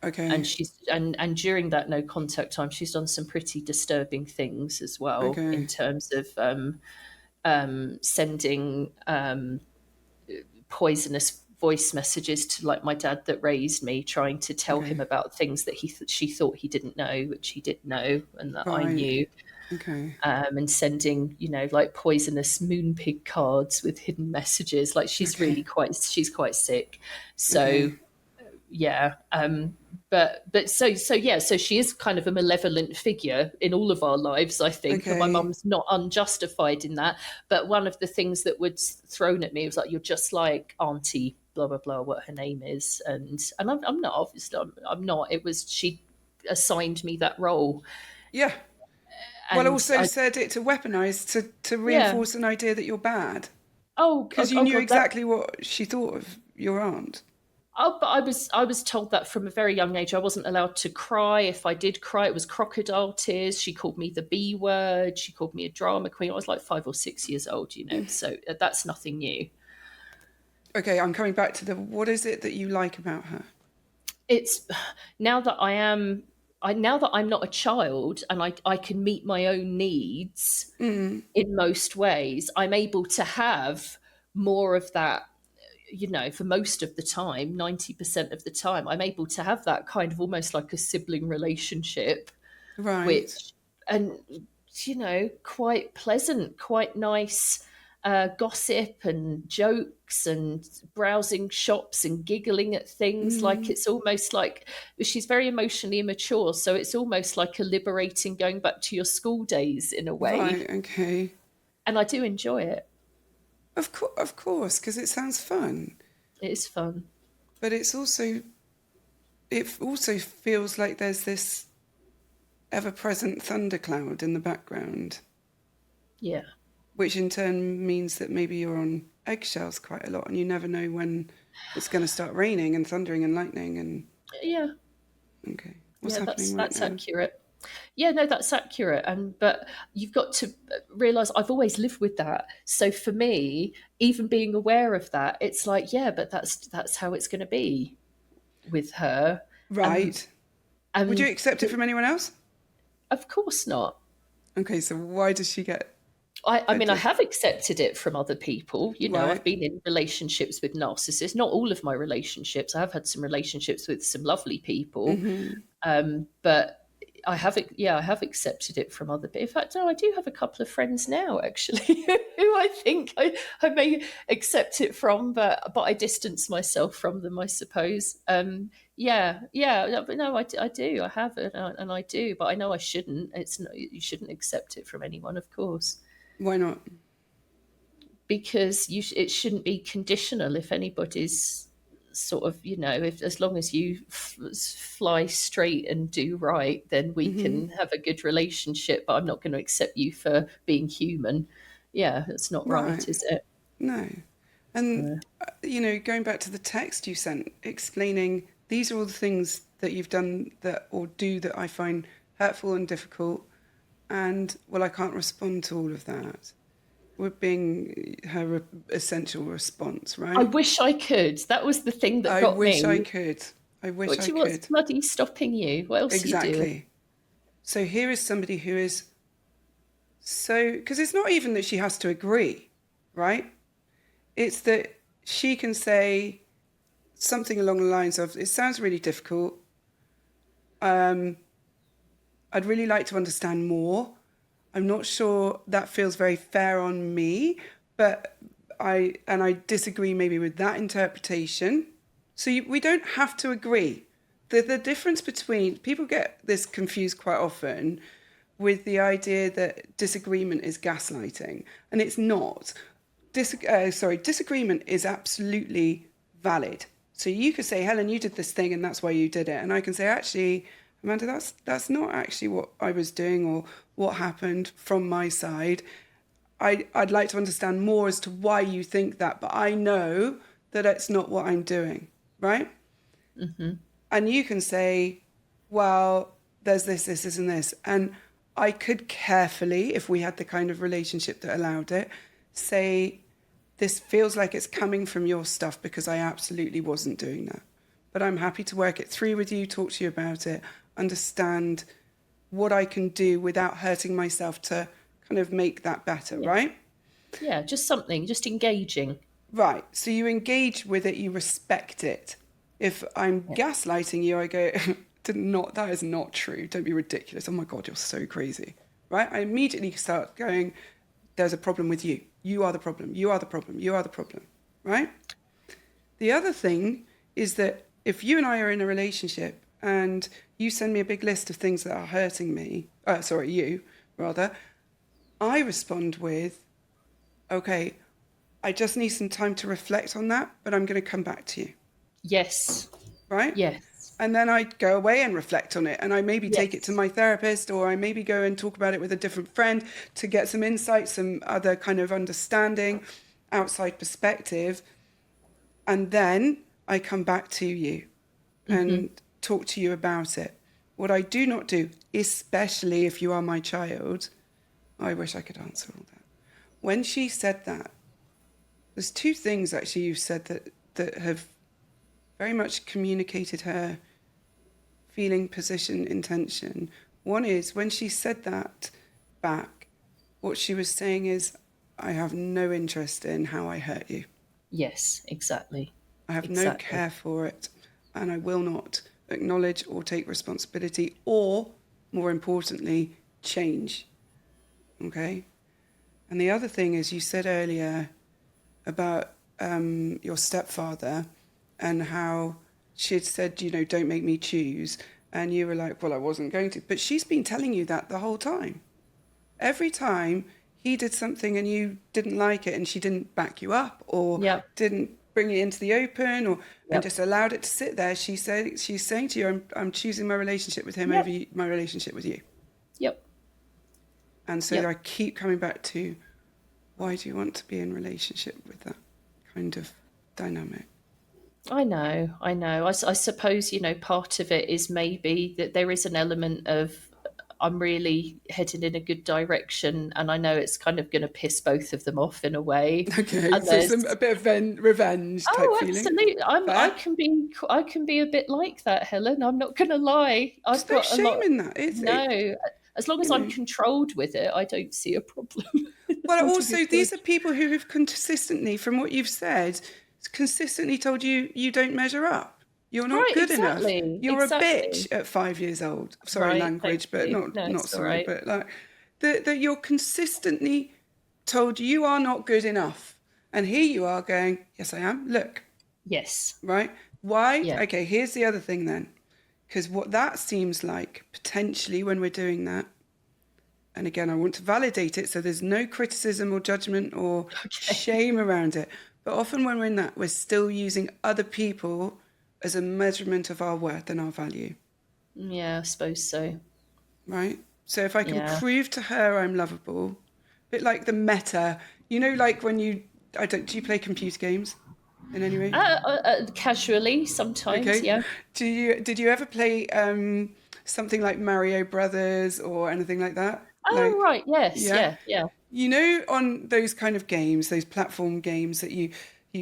and okay, and during that no contact time, she's done some pretty disturbing things as well in okay, terms of sending poisonous voice messages to like my dad that raised me, trying to tell okay. him about things that she thought he didn't know, which he did know, and that I Right. knew. Okay, And sending, like poisonous moon pig cards with hidden messages. Like okay, she's quite sick. So okay, yeah, so she is kind of a malevolent figure in all of our lives, I think, and my okay. mum's not unjustified in that. But one of the things that was thrown at me was like, "You're just like Auntie blah blah blah," what her name is, and I'm not, obviously I'm not. It was she assigned me that role, Yeah. Well, and also I said it to weaponize to yeah. reinforce an idea that you're bad Oh, oh, because you oh knew God, that. exactly what she thought of your aunt. Oh, but I was told that from a very young age. I wasn't allowed to cry. If I did cry, it was crocodile tears. She called me the B word. She called me a drama queen. I was like 5 or 6 years old, so that's nothing new. Okay, I'm coming back to the what is it that you like about her? It's now that now that I'm not a child and I can meet my own needs in most ways, I'm able to have more of that, for most of the time, 90% of the time, I'm able to have that kind of almost like a sibling relationship, Right. which, and, quite pleasant, quite nice gossip and jokes and browsing shops and giggling at things. Like it's almost like she's very emotionally immature. So it's almost like a liberating going back to your school days in a way. Right. Okay. And I do enjoy it. Of course, because it sounds fun, It is fun. but it also feels like there's this ever-present thundercloud in the background, Yeah. which in turn means that maybe you're on eggshells quite a lot, and you never know when it's going to start raining and thundering and lightning. And Yeah. okay, what's Yeah, that's happening right that's now? accurate. Yeah, no, that's accurate. And but you've got to realize I've always lived with that. So for me, even being aware of that, it's like, yeah, but that's how it's going to be with her. And Right. Would you and accept it from anyone else? of course not. Okay, so why does she get I a mean, I diff? have accepted it from other people. I've Right. been in relationships with narcissists. Not all of my relationships. I have had some relationships with some lovely people, but I have accepted it from other people. In fact, no, I do have a couple of friends now, actually, who I think I may accept it from, but I distance myself from them, I suppose. Yeah, no, but no, I do, I have it, and I do, but I know I shouldn't. It's not, you shouldn't accept it from anyone, of course, Why not? because it shouldn't be conditional. If anybody's sort of, if as long as you fly straight and do right, then we can have a good relationship. But I'm not going to accept you for being human. Yeah, that's not right, Right. is it? No. And, Yeah. going back to the text you sent, explaining these are all the things that you've done that or do that I find hurtful and difficult. And, well, I can't respond to all of that. With being her essential response, I right? wish I could. That was the thing that I got wish I me. could. I wish What I do you what's could. bloody stopping you? What else are you doing? Exactly. So here is somebody who is so, because it's not even that she has to agree, right? It's that she can say something along the lines of, it sounds really difficult. I'd really like to understand more. I'm not sure that feels very fair on me, but I disagree maybe with that interpretation. So we don't have to agree. The difference between people get this confused quite often with the idea that disagreement is gaslighting, and it's not. Disagreement is absolutely valid. So you could say, Helen, you did this thing, and that's why you did it, and I can say, actually, Amanda, that's not actually what I was doing or what happened from my side. I'd like to understand more as to why you think that, but I know that it's not what I'm doing, right? And you can say, well, there's this, and this. And I could carefully, if we had the kind of relationship that allowed it, say, this feels like it's coming from your stuff because I absolutely wasn't doing that. But I'm happy to work it through with you, talk to you about it, understand what I can do without hurting myself to kind of make that better, Yeah. right? Yeah, just something, just engaging. Right. So you engage with it, you respect it. If I'm Yeah. gaslighting you, I go, that is not true. Don't be ridiculous. Oh my God, you're so crazy. Right? I immediately start going, there's a problem with you. You are the problem. You are the problem. You are the problem. Right? The other thing is that if you and I are in a relationship and you send me a big list of things that are hurting me, you rather, I respond with, okay, I just need some time to reflect on that, but I'm going to come back to you. Yes. Right? Yes. And then I go away and reflect on it. And I maybe take it to Yes. my therapist, or I maybe go and talk about it with a different friend to get some insight, some other kind of understanding, outside perspective. And then I come back to you and talk to you about it. What I do not do, especially if you are my child, I wish I could answer all that. When she said that, there's two things actually you've said that have very much communicated her feeling, position, intention. One is when she said that back, what she was saying is, I have no interest in how I hurt you. Yes, exactly. I have no Exactly. care for it, and I will not acknowledge or take responsibility or, more importantly, change. Okay? And the other thing is, you said earlier about your stepfather and how she had said, don't make me choose. And you were like, well, I wasn't going to. But she's been telling you that the whole time. Every time he did something and you didn't like it and she didn't back you up or Yep. didn't bring it into the open or and Yep. just allowed it to sit there, she's saying to you, I'm choosing my relationship with him over Yep. my relationship with you. Yep. And so I Yep. keep coming back to, why do you want to be in relationship with that kind of dynamic? I know. I know. I suppose, part of it is maybe that there is an element of I'm really heading in a good direction, and I know it's kind of going to piss both of them off in a way. Okay, And so a there's bit of revenge type oh, feeling. absolutely. I Fair. can be a bit like that, Helen. I'm not going to lie. I've There's no got a shame lot. in that, is it? No, as long as I'm controlled with it, I don't see a problem. Well, Holding a also, these are grudge. people who have consistently, from what you've said, consistently told you you don't measure up. You're not Right, good enough. exactly. You're a bitch Exactly. at 5 years old. Sorry, Right, thank language, but you. not No, not it's all sorry, right. but like that you're consistently told you are not good enough. And here you are going, yes, I am. Look, Yes. right? Why? Yeah. Okay, here's the other thing then. Because what that seems like potentially when we're doing that, and again, I want to validate it so there's no criticism or judgment or Okay. shame around it. But often when we're in that, we're still using other people as a measurement of our worth and our value, Yeah, I suppose so. right? So if I can Yeah. prove to her I'm lovable, a bit like the meta, like when do you play computer games in any way? Casually, sometimes, Okay. yeah. Did you ever play something like Mario Brothers or anything like that? Oh, Like, right. Yes. yeah. Yeah. Yeah. you know, on those kind of games, those platform games that you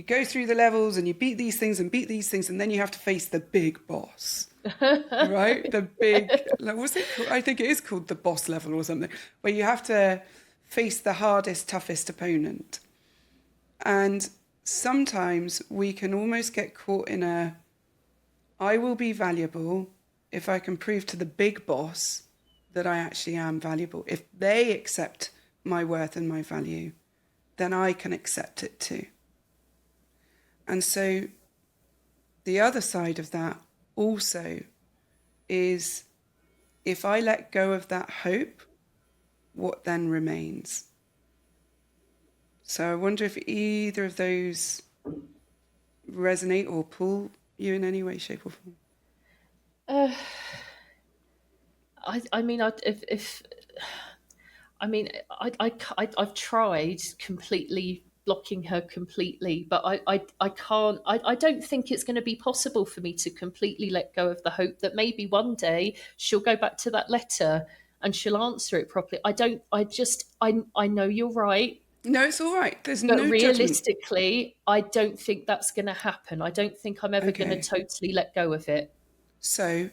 go through the levels and you beat these things and beat these things, and then you have to face the big boss, right? The big, like, what's it called? I think it is called the boss level or something, where you have to face the hardest, toughest opponent. And sometimes we can almost get caught in a, I will be valuable if I can prove to the big boss that I actually am valuable. If they accept my worth and my value, then I can accept it too. And so the other side of that also is, if I let go of that hope, what then remains? So I wonder if either of those resonate or pull you in any way, shape, or form. I mean, if I mean, I've tried completely blocking her completely, but I can't. I don't think it's going to be possible for me to completely let go of the hope that maybe one day she'll go back to that letter and she'll answer it properly. I don't. I know you're right. No, it's all right. There's But no judgment. realistically, I don't think that's going to happen. I don't think I'm ever going to Okay. totally let go of it. So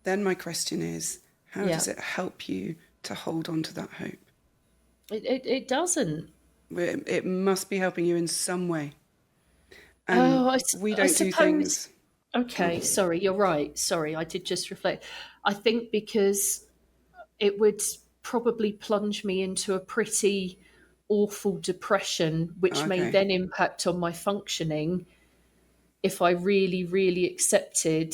then my question is, how Yeah, does it help you to hold on to that hope? it doesn't. It must be helping you in some way. And Oh, we I don't do suppose. things. Okay, sorry, you're right. Sorry, I did just reflect. I think because it would probably plunge me into a pretty awful depression, which may Okay. then impact on my functioning if I really, really accepted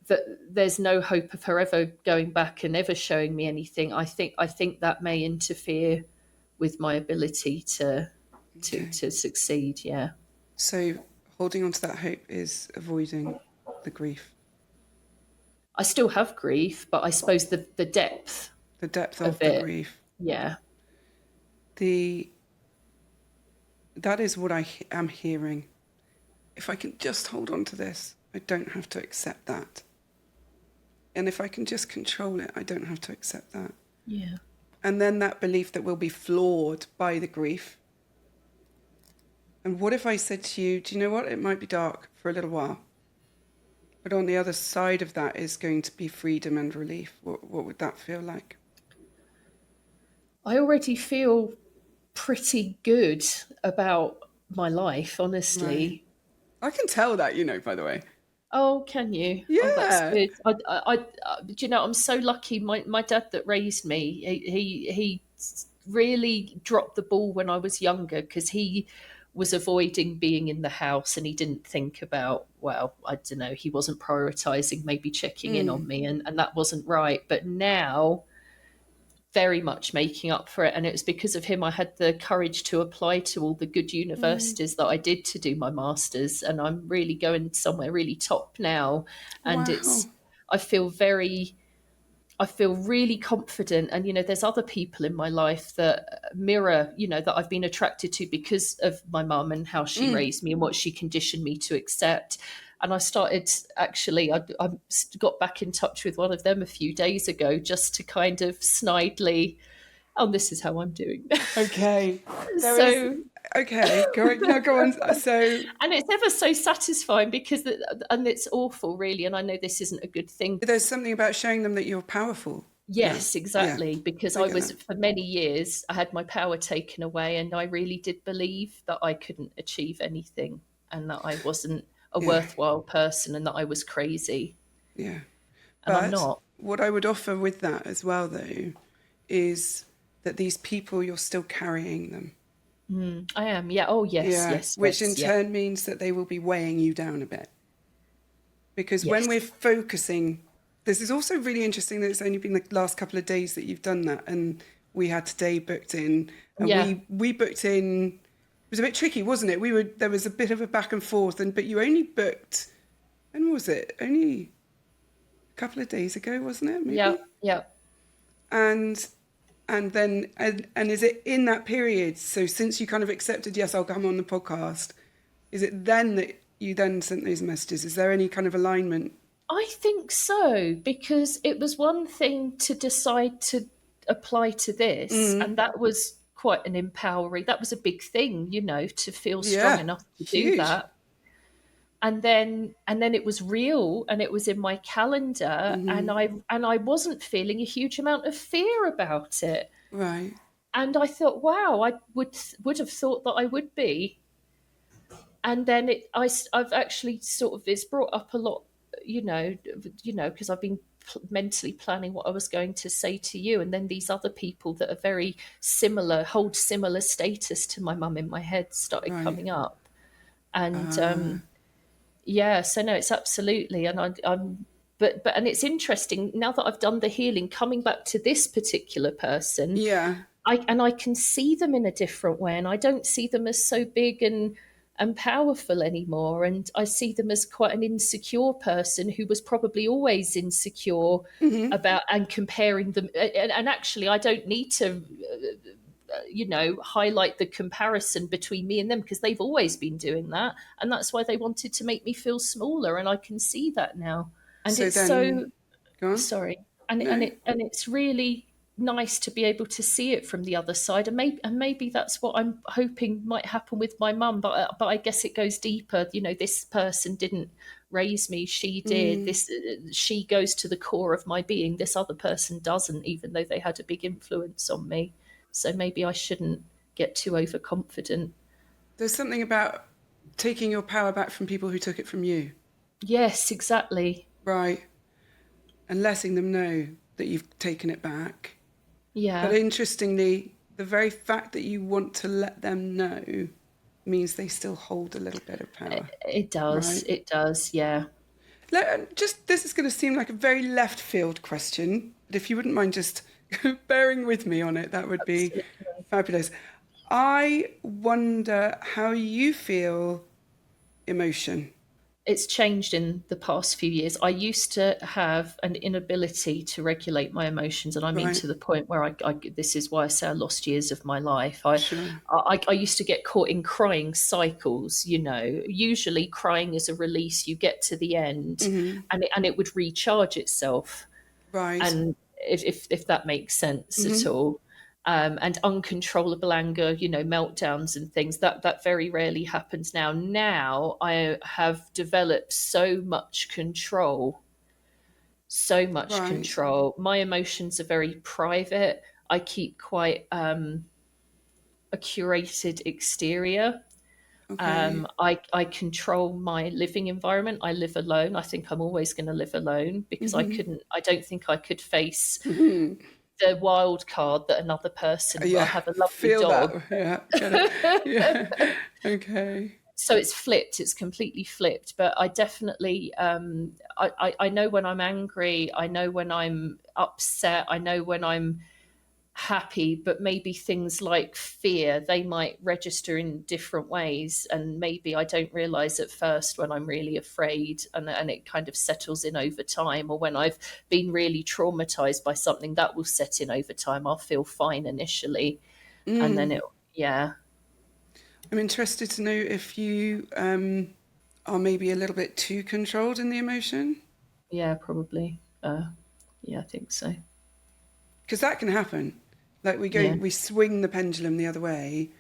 that there's no hope of her ever going back and ever showing me anything. I think that may interfere with my ability to Okay. to succeed. Yeah. So holding on to that hope is avoiding the grief, I still have grief, but I suppose the depth the depth of of the it, grief. yeah. The That is what I am hearing. If I can just hold on to this, I don't have to accept that. And if I can just control it, I don't have to accept that. Yeah. And then that belief that we'll be flawed by the grief. And what if I said to you, do you know what? It might be dark for a little while, but on the other side of that is going to be freedom and relief. What would that feel like? I already feel pretty good about my life, Right. honestly. I can tell that, by the way. Oh, can you? Oh, that's Yeah. good. Do you know, I'm so lucky. My dad that raised me, he really dropped the ball when I was younger because he was avoiding being in the house and he didn't think about, well, I don't know, he wasn't prioritizing maybe checking in on me and that wasn't right. But now very much making up for it. And it was because of him I had the courage to apply to all the good universities that I did to do my master's. And I'm really going somewhere really top now. And Wow. I feel I feel really confident. And, there's other people in my life that mirror, that I've been attracted to because of my mum and how she raised me and what she conditioned me to accept. And I started actually, I got back in touch with one of them a few days ago just to kind of snidely, oh, this is how I'm doing. Okay. There is. So, Okay. Go now. Go on. So and it's ever so satisfying because, and it's awful, really. And I know this isn't a good thing. there's something about showing them that you're powerful. Now. Yes, Yeah. exactly. Because I I get was, that. for many years, I had my power taken away, and I really did believe that I couldn't achieve anything and that I wasn't a Yeah. worthwhile person and that I was crazy. Yeah. And I'm But not. what I would offer with that as well, though, is that these people, you're still carrying them. I am. Yeah. Oh, yes, Yeah. yes, Which in yes. Yeah. turn means that they will be weighing you down a bit. Because when we're Yes. focusing, this is also really interesting that it's only been the last couple of days that you've done that. And we had today booked in, and Yeah. we booked in. It was a bit tricky, wasn't it? There was a bit of a back and forth, but you only booked. When was it? Only a couple of days ago, wasn't it? Yeah. Maybe. Yeah. And then is it in that period? So since you kind of accepted, yes, I'll come on the podcast. Is it then that you then sent those messages? Is there any kind of alignment? I think so, because it was one thing to decide to apply to this. And that was quite an empowering, that was a big thing, to feel strong Yeah. enough to do Huge. that. And then it was real, and it was in my calendar, and I wasn't feeling a huge amount of fear about it. Right. And I thought, wow, I would have thought that I would be. And then I've actually sort of, it's brought up a lot, because I've been mentally planning what I was going to say to you, and then these other people that are very similar, hold similar status to my mum in my head, started Right. coming up. And yeah, so no, it's absolutely, and I'm, but and it's interesting now that I've done the healing, coming back to this particular person, Yeah. I can see them in a different way, and I don't see them as so big and powerful anymore, and I see them as quite an insecure person who was probably always insecure about, and comparing them, and actually I don't need to highlight the comparison between me and them, because they've always been doing that, and that's why they wanted to make me feel smaller, and I can see that now. And So it's then, so, go on. sorry, and No. it's really nice to be able to see it from the other side, and maybe that's what I'm hoping might happen with my mum, but I guess it goes deeper. This person didn't raise me, she did. This She goes to the core of my being, this other person doesn't, even though they had a big influence on me. So maybe I shouldn't get too overconfident. There's something about taking your power back from people who took it from you. Yes, exactly. Right. And letting them know that you've taken it back. But Yeah, interestingly, the very fact that you want to let them know means they still hold a little bit of power. it does. Right. It does. Yeah. Just this is going to seem like a very left field question, but if you wouldn't mind just bearing with me on it, that would be fabulous. I wonder how you feel emotion. It's changed in the past few years. I used to have an inability to regulate my emotions, and I mean Right. to the point where this is why I say I lost years of my life. Sure. I used to get caught in crying cycles. Usually crying is a release. You get to the end, and it would recharge itself, Right. and if that makes sense at all. And uncontrollable anger, meltdowns and things, that very rarely happens now. Now I have developed so much control, so much Right. control. My emotions are very private. I keep quite a curated exterior. Okay. I control my living environment. I live alone. I think I'm always going to live alone, because I don't think I could face the wild card that another person. I Yeah. have a lovely Feel that. dog. Yeah. Get it. Yeah. Okay. So it's flipped, it's completely flipped. But I definitely, I know when I'm angry, I know when I'm upset, I know when I'm happy, but maybe things like fear, they might register in different ways, and maybe I don't realize at first when I'm really afraid, and it kind of settles in over time, or when I've been really traumatized by something, that will set in over time. I'll feel fine initially, and then yeah. I'm interested to know if you are maybe a little bit too controlled in the emotion, Yeah, probably. Yeah, I think so. because that can happen. Like Yeah. we swing the pendulum the other way.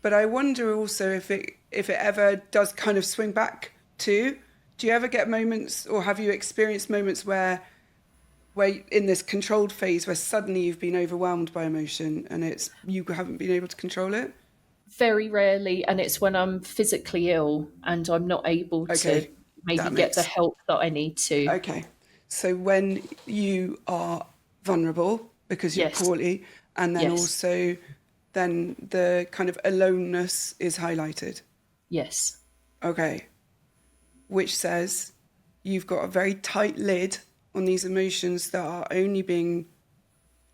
But I wonder also if it ever does kind of swing back too. Do you ever get moments, or have you experienced moments where in this controlled phase where suddenly you've been overwhelmed by emotion and you haven't been able to control it? Very rarely, and it's when I'm physically ill and I'm not able to Okay, maybe that get the makes help that I need to. okay. So when you are vulnerable because you're Yes, poorly, and then yes, also then the kind of aloneness is highlighted. yes, Okay, which says you've got a very tight lid on these emotions that are only being,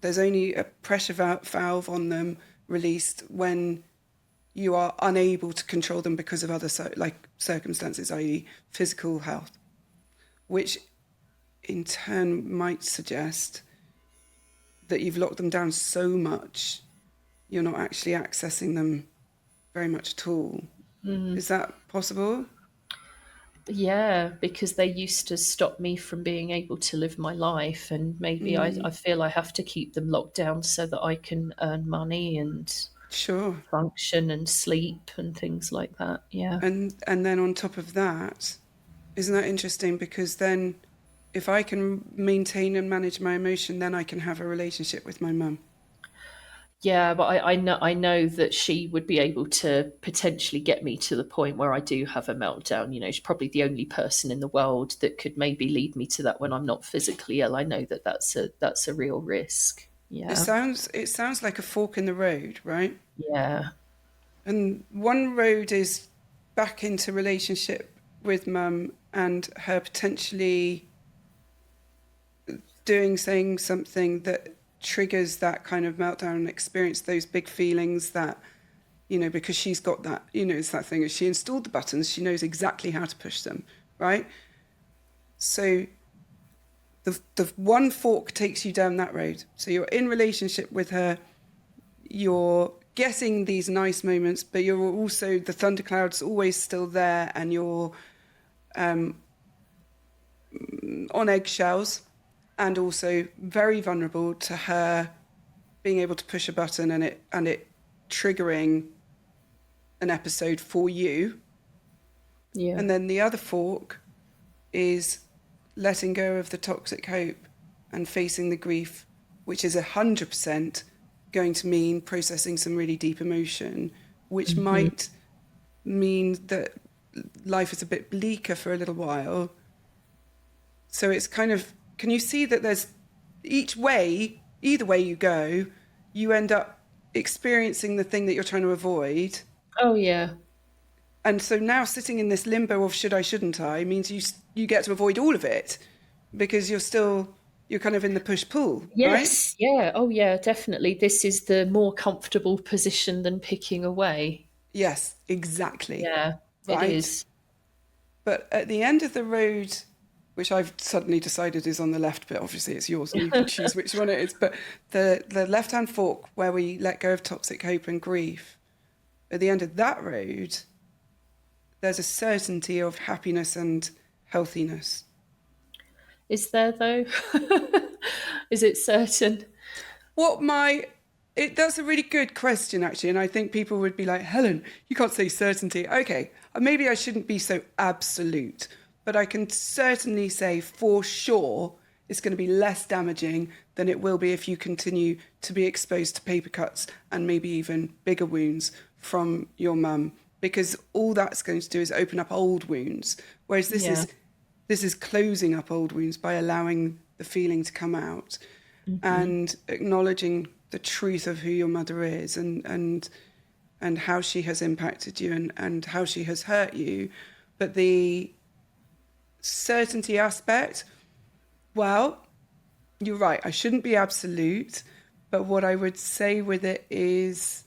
there's only a pressure valve on them released when you are unable to control them because of other circumstances, i.e. physical health, which in turn might suggest that you've locked them down so much you're not actually accessing them very much at all. Is that possible? Yeah, because they used to stop me from being able to live my life, and maybe I feel I have to keep them locked down so that I can earn money and Sure. function and sleep and things like that. Yeah. And then on top of that, isn't that interesting? Because then if I can maintain and manage my emotion, then I can have a relationship with my mum. Yeah, but I know that she would be able to potentially get me to the point where I do have a meltdown. You know, she's probably the only person in the world that could maybe lead me to that when I'm not physically ill. I know that that's a real risk. Yeah. It sounds like a fork in the road, right? Yeah. And one road is back into relationship with mum and her potentially saying something that triggers that kind of meltdown and experience those big feelings that, because she's got that, it's that thing. As she installed the buttons, she knows exactly how to push them, right? So the one fork takes you down that road. So you're in relationship with her, you're getting these nice moments, but you're also, the thundercloud's always still there, and you're on eggshells, and also very vulnerable to her being able to push a button and it triggering an episode for you. Yeah. And then the other fork is letting go of the toxic hope and facing the grief, which is 100% going to mean processing some really deep emotion, which Hmm. might mean that life is a bit bleaker for a little while. So it's kind of, can you see that there's either way you go, you end up experiencing the thing that you're trying to avoid. Oh yeah. And so now sitting in this limbo of should I, shouldn't I, means you get to avoid all of it because you're kind of in the push pull, right? Yes. Yeah. Oh yeah. Definitely. This is the more comfortable position than picking away. Yes, exactly. Yeah. It Right. is. But at the end of the road, which I've suddenly decided is on the left, but obviously it's yours and you can choose which one it is. But the left hand fork where we let go of toxic hope and grief, at the end of that road, there's a certainty of happiness and healthiness. Is there though? Is it certain? What my That's a really good question actually, and I think people would be like, Helen, you can't say certainty. Okay, maybe I shouldn't be so absolute, but I can certainly say for sure it's going to be less damaging than it will be if you continue to be exposed to paper cuts and maybe even bigger wounds from your mum, because all that's going to do is open up old wounds, whereas Yeah. this is closing up old wounds by allowing the feeling to come out Hmm. and acknowledging the truth of who your mother is and how she has impacted you and how she has hurt you. But the certainty aspect, well, you're right, I shouldn't be absolute, but what I would say with it is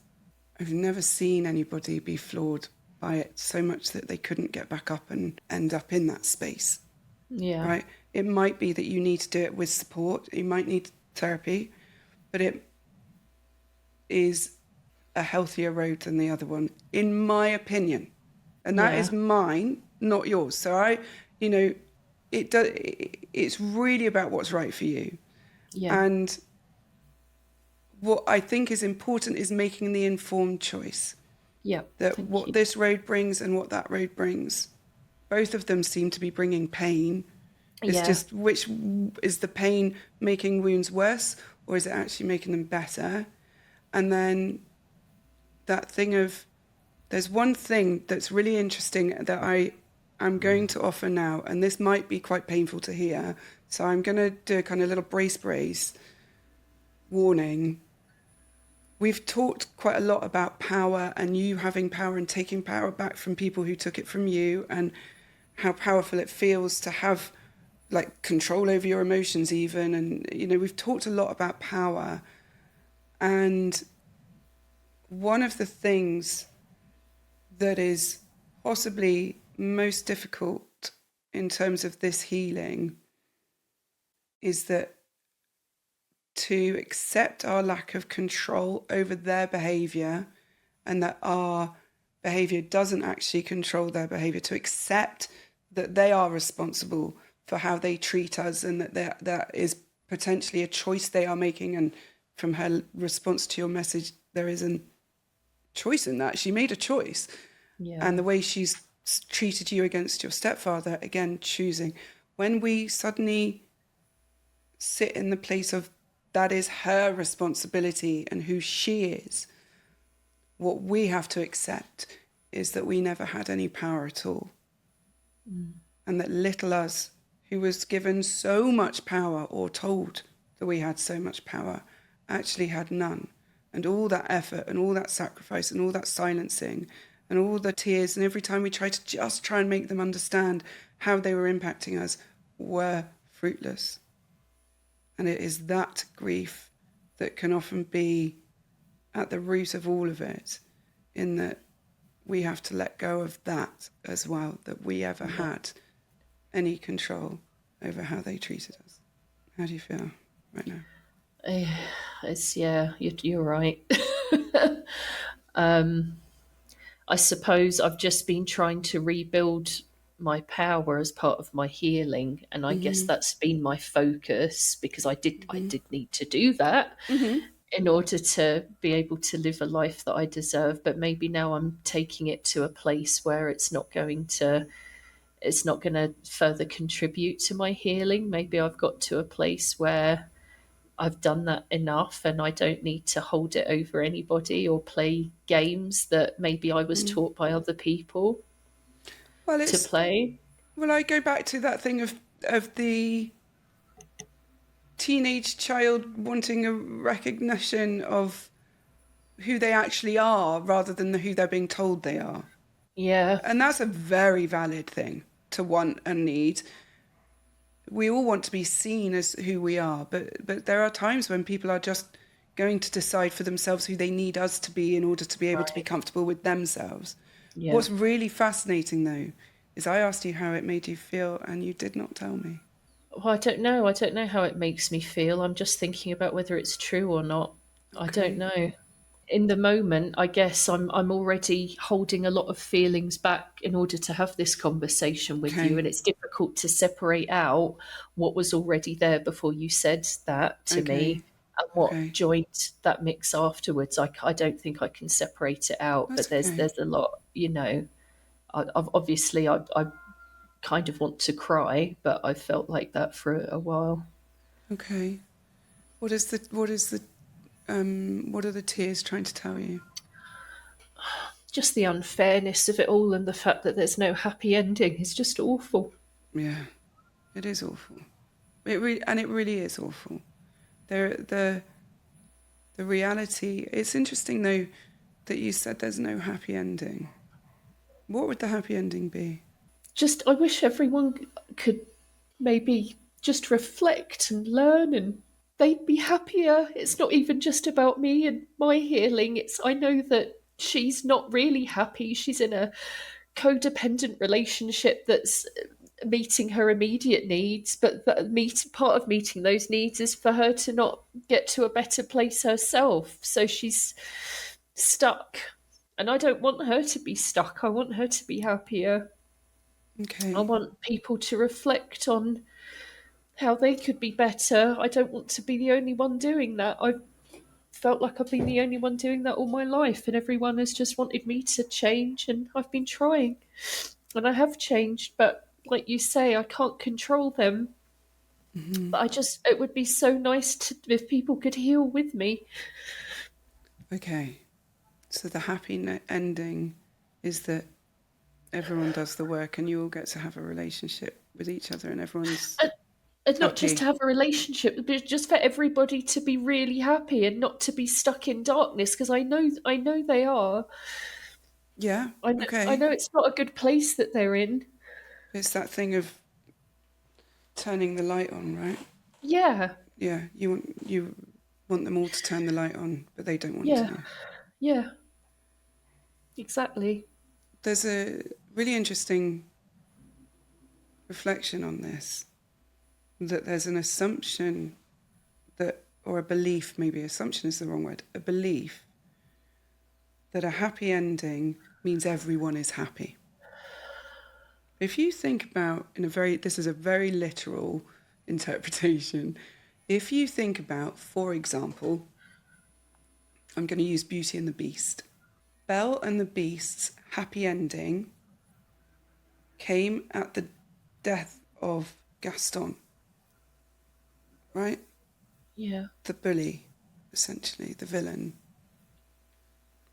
I've never seen anybody be flawed by it so much that they couldn't get back up and end up in that space, Yeah. right? It might be that you need to do it with support, you might need therapy, but it is a healthier road than the other one, in my opinion. And that Yeah. is mine, not yours. So you know, it's really about what's right for you. Yeah. And what I think is important is making the informed choice Yeah. that Thank what you. this road brings and what that road brings. Both of them seem to be bringing pain. It's Yeah. just which is the pain making wounds worse or is it actually making them better? And then that thing of there's one thing that's really interesting that I'm going to offer now, and this might be quite painful to hear. So I'm going to do a kind of little brace warning. We've talked quite a lot about power and you having power and taking power back from people who took it from you and how powerful it feels to have like control over your emotions even. And, we've talked a lot about power. And one of the things that is possibly most difficult in terms of this healing is that to accept our lack of control over their behavior and that our behavior doesn't actually control their behavior, to accept that they are responsible for how they treat us, and that is potentially a choice they are making. And from her response to your message, there is a choice in that. She made a choice. Yeah. And the way she's treated you against your stepfather, again, choosing. When we suddenly sit in the place of that is her responsibility and who she is, what we have to accept is that we never had any power at all. And that little us, who was given so much power or told that we had so much power, actually had none. And all that effort and all that sacrifice and all that silencing and all the tears, and every time we tried to just try and make them understand how they were impacting us, were fruitless. And it is that grief that can often be at the root of all of it, in that we have to let go of that as well, that we ever had any control over how they treated us. How do you feel right now? It's you're right. I suppose I've just been trying to rebuild my power as part of my healing, and I guess that's been my focus, because I did need to do that in order to be able to live a life that I deserve. But maybe now I'm taking it to a place where it's not going to further contribute to my healing. Maybe I've got to a place where I've done that enough and I don't need to hold it over anybody or play games that maybe I was taught by other people Well, to play. I go back to that thing of the teenage child wanting a recognition of who they actually are rather than who they're being told they are. Yeah, And that's a very valid thing to want and need. We all want to be seen as who we are, but there are times when people are just going to decide for themselves who they need us to be in order to be able to be right. comfortable with themselves. Yeah. What's really fascinating, though, is I asked you how it made you feel, and you did not tell me. Well, I don't know. I don't know how it makes me feel. I'm just thinking about whether it's true or not. I don't Okay, know. In the moment, I guess I'm already holding a lot of feelings back in order to have this conversation with you, okay, and it's difficult to separate out what was already there before you said that to okay, me and what okay. joined that mix afterwards. I don't think I can separate it out, That's but there's okay. there's a lot, I kind of want to cry, but I felt like that for a while. Okay. What are the tears trying to tell you? Just the unfairness of it all and the fact that there's no happy ending is just awful. Yeah, it is awful. It really is awful. There, the reality. It's interesting though that you said there's no happy ending. What would the happy ending be? Just, I wish everyone could maybe just reflect and learn, and they'd be happier. It's not even just about me and my healing. I know that she's not really happy. She's in a codependent relationship that's meeting her immediate needs, but part of meeting those needs is for her to not get to a better place herself. So she's stuck. And I don't want her to be stuck. I want her to be happier. I Okay. want people to reflect on how they could be better. I don't want to be the only one doing that. I've felt like I've been the only one doing that all my life, and everyone has just wanted me to change, and I've been trying. And I have changed, but like you say, I can't control them. But it would be so nice if people could heal with me. Okay. So the ending is that everyone does the work and you all get to have a relationship with each other and everyone's And, and not just to happy. have a relationship, but just for everybody to be really happy and not to be stuck in darkness. Because I know they are. Yeah. I Okay. know it's not a good place that they're in. It's that thing of turning the light on, right? Yeah, Yeah. You want them all to turn the light on, but they don't want yeah, to. yeah, exactly. There's a really interesting reflection on this, that there's an assumption that, or a belief, maybe assumption is the wrong word, a belief that a happy ending means everyone is happy. If you think about this is a very literal interpretation. If you think about, for example, I'm going to use Beauty and the Beast. Belle and the Beast's happy ending came at the death of Gaston, right? Yeah. The bully, essentially, the villain.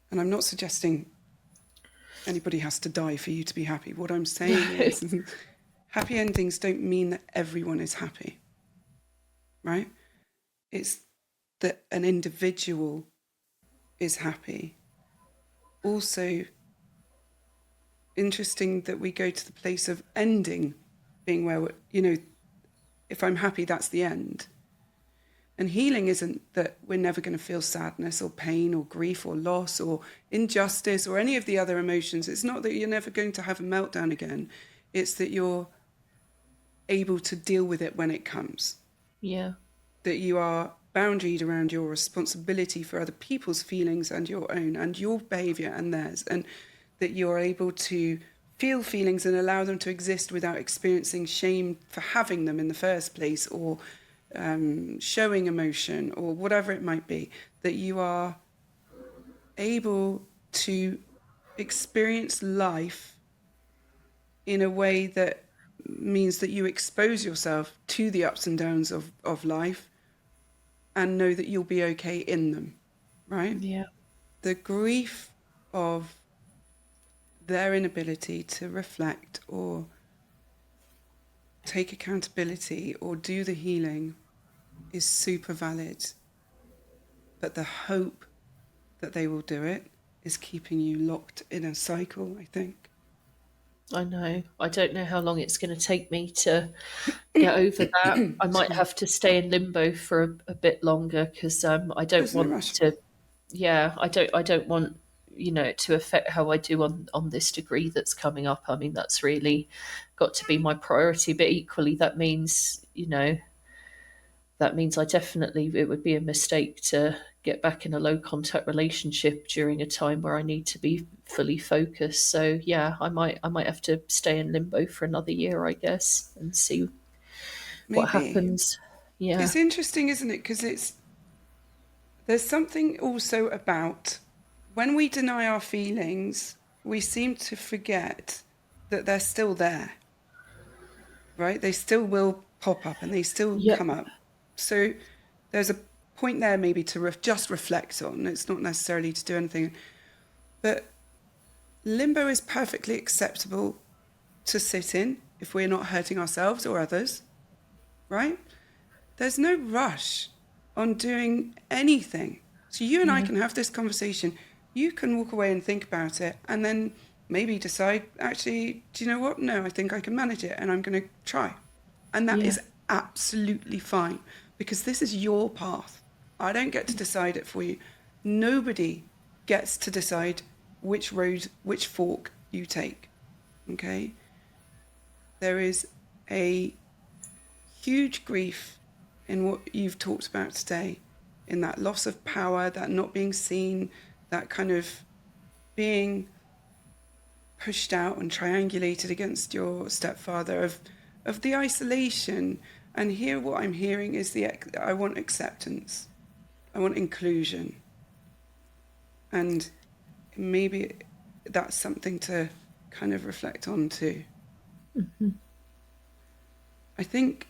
And I'm not suggesting anybody has to die for you to be happy. What I'm saying is happy endings don't mean that everyone is happy, right? It's that an individual is happy. Also, interesting that we go to the place of ending being where, if I'm happy, that's the end. And healing isn't that we're never going to feel sadness or pain or grief or loss or injustice or any of the other emotions. It's not that you're never going to have a meltdown again. It's that you're able to deal with it when it comes. Yeah. That you are boundaried around your responsibility for other people's feelings and your own and your behavior and theirs. And that you're able to feel feelings and allow them to exist without experiencing shame for having them in the first place, or showing emotion, or whatever it might be. That you are able to experience life in a way that means that you expose yourself to the ups and downs of life and know that you'll be okay in them, right? Yeah. The grief of their inability to reflect or take accountability or do the healing is super valid. But the hope that they will do it is keeping you locked in a cycle, I think. I know. I don't know how long it's going to take me to get over that. I might Sorry. have to stay in limbo for a bit longer because I don't There's no want rush. to. Yeah, I don't want it to affect how I do on this degree that's coming up. I mean, that's really got to be my priority. But equally, that means I definitely it would be a mistake to get back in a low contact relationship during a time where I need to be fully focused. So yeah, I might have to stay in limbo for another year, I guess, and see what Maybe. happens. Yeah. It's interesting, isn't it? Because there's something also about when we deny our feelings, we seem to forget that they're still there, right? They still will pop up and they still Yep. come up. So there's a point there maybe to just reflect on. It's not necessarily to do anything. But limbo is perfectly acceptable to sit in if we're not hurting ourselves or others, right? There's no rush on doing anything. So you and I Yeah. can have this conversation. You can walk away and think about it and then maybe decide, actually, do you know what? No, I think I can manage it and I'm going to try. And that Yeah. is absolutely fine because this is your path. I don't get to decide it for you. Nobody gets to decide which road, which fork you take. Okay? There is a huge grief in what you've talked about today, in that loss of power, that not being seen, that kind of being pushed out and triangulated against your stepfather, of the isolation. And here what I'm hearing is I want acceptance. I want inclusion. And maybe that's something to kind of reflect on too. I think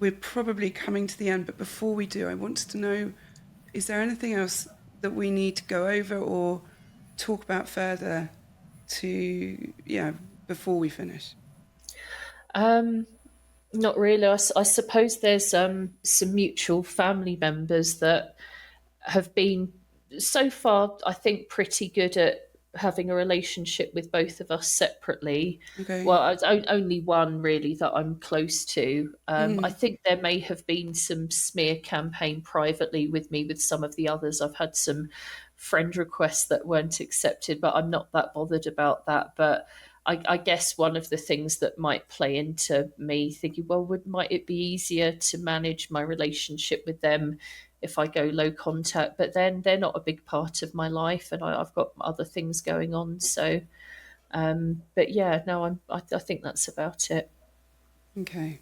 we're probably coming to the end, but before we do, I wanted to know, is there anything else that we need to go over or talk about further before we finish? Um, Not really. I suppose there's some mutual family members that have been so far, I think, pretty good at having a relationship with both of us separately. Okay. Well, only one really that I'm close to. I Mm, think there may have been some smear campaign privately with me with some of the others. I've had some friend requests that weren't accepted, but I'm not that bothered about that. But I guess one of the things that might play into me thinking, well, might it be easier to manage my relationship with them if I go low contact? But then they're not a big part of my life, and I've got other things going on. So But yeah, no, I think that's about it. Okay.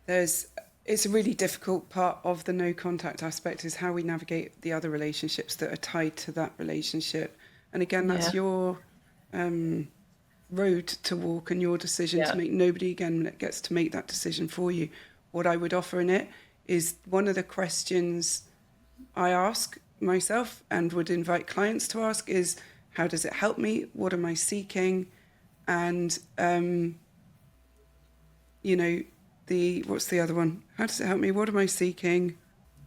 It's a really difficult part of the no contact aspect is how we navigate the other relationships that are tied to that relationship. And again, Yeah, that's your road to walk and your decision to yeah, make. Nobody again gets to make that decision for you. What I would offer in it is one of the questions I ask myself and would invite clients to ask is, how does it help me? What am I seeking? And you know, what's the other one? How does it help me? What am I seeking?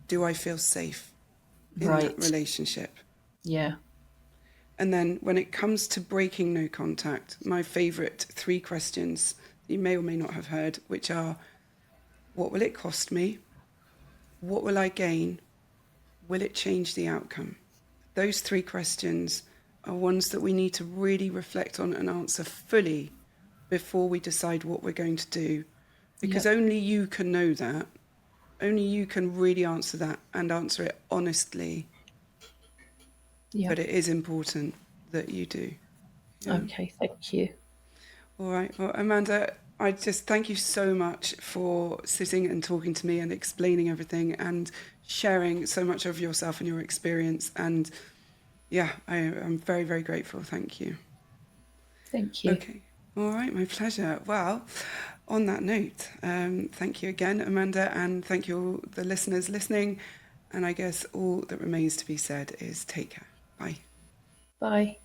Do I feel safe in that right. relationship? Yeah, And then when it comes to breaking no contact, my favourite 3 questions you may or may not have heard, which are, what will it cost me? What will I gain? Will it change the outcome? Those 3 questions are ones that we need to really reflect on and answer fully before we decide what we're going to do. yeah, Because only you can know that. Only you can really answer that and answer it honestly. yeah. But it is important that you do. Yeah. Okay, thank you. All right. Well, Amanda, I just thank you so much for sitting and talking to me and explaining everything and sharing so much of yourself and your experience. And yeah, I'm very, very grateful. Thank you. Thank you. Okay. All right. My pleasure. Well, on that note, thank you again, Amanda, and thank you all the listeners listening. And I guess all that remains to be said is take care. Bye. Bye.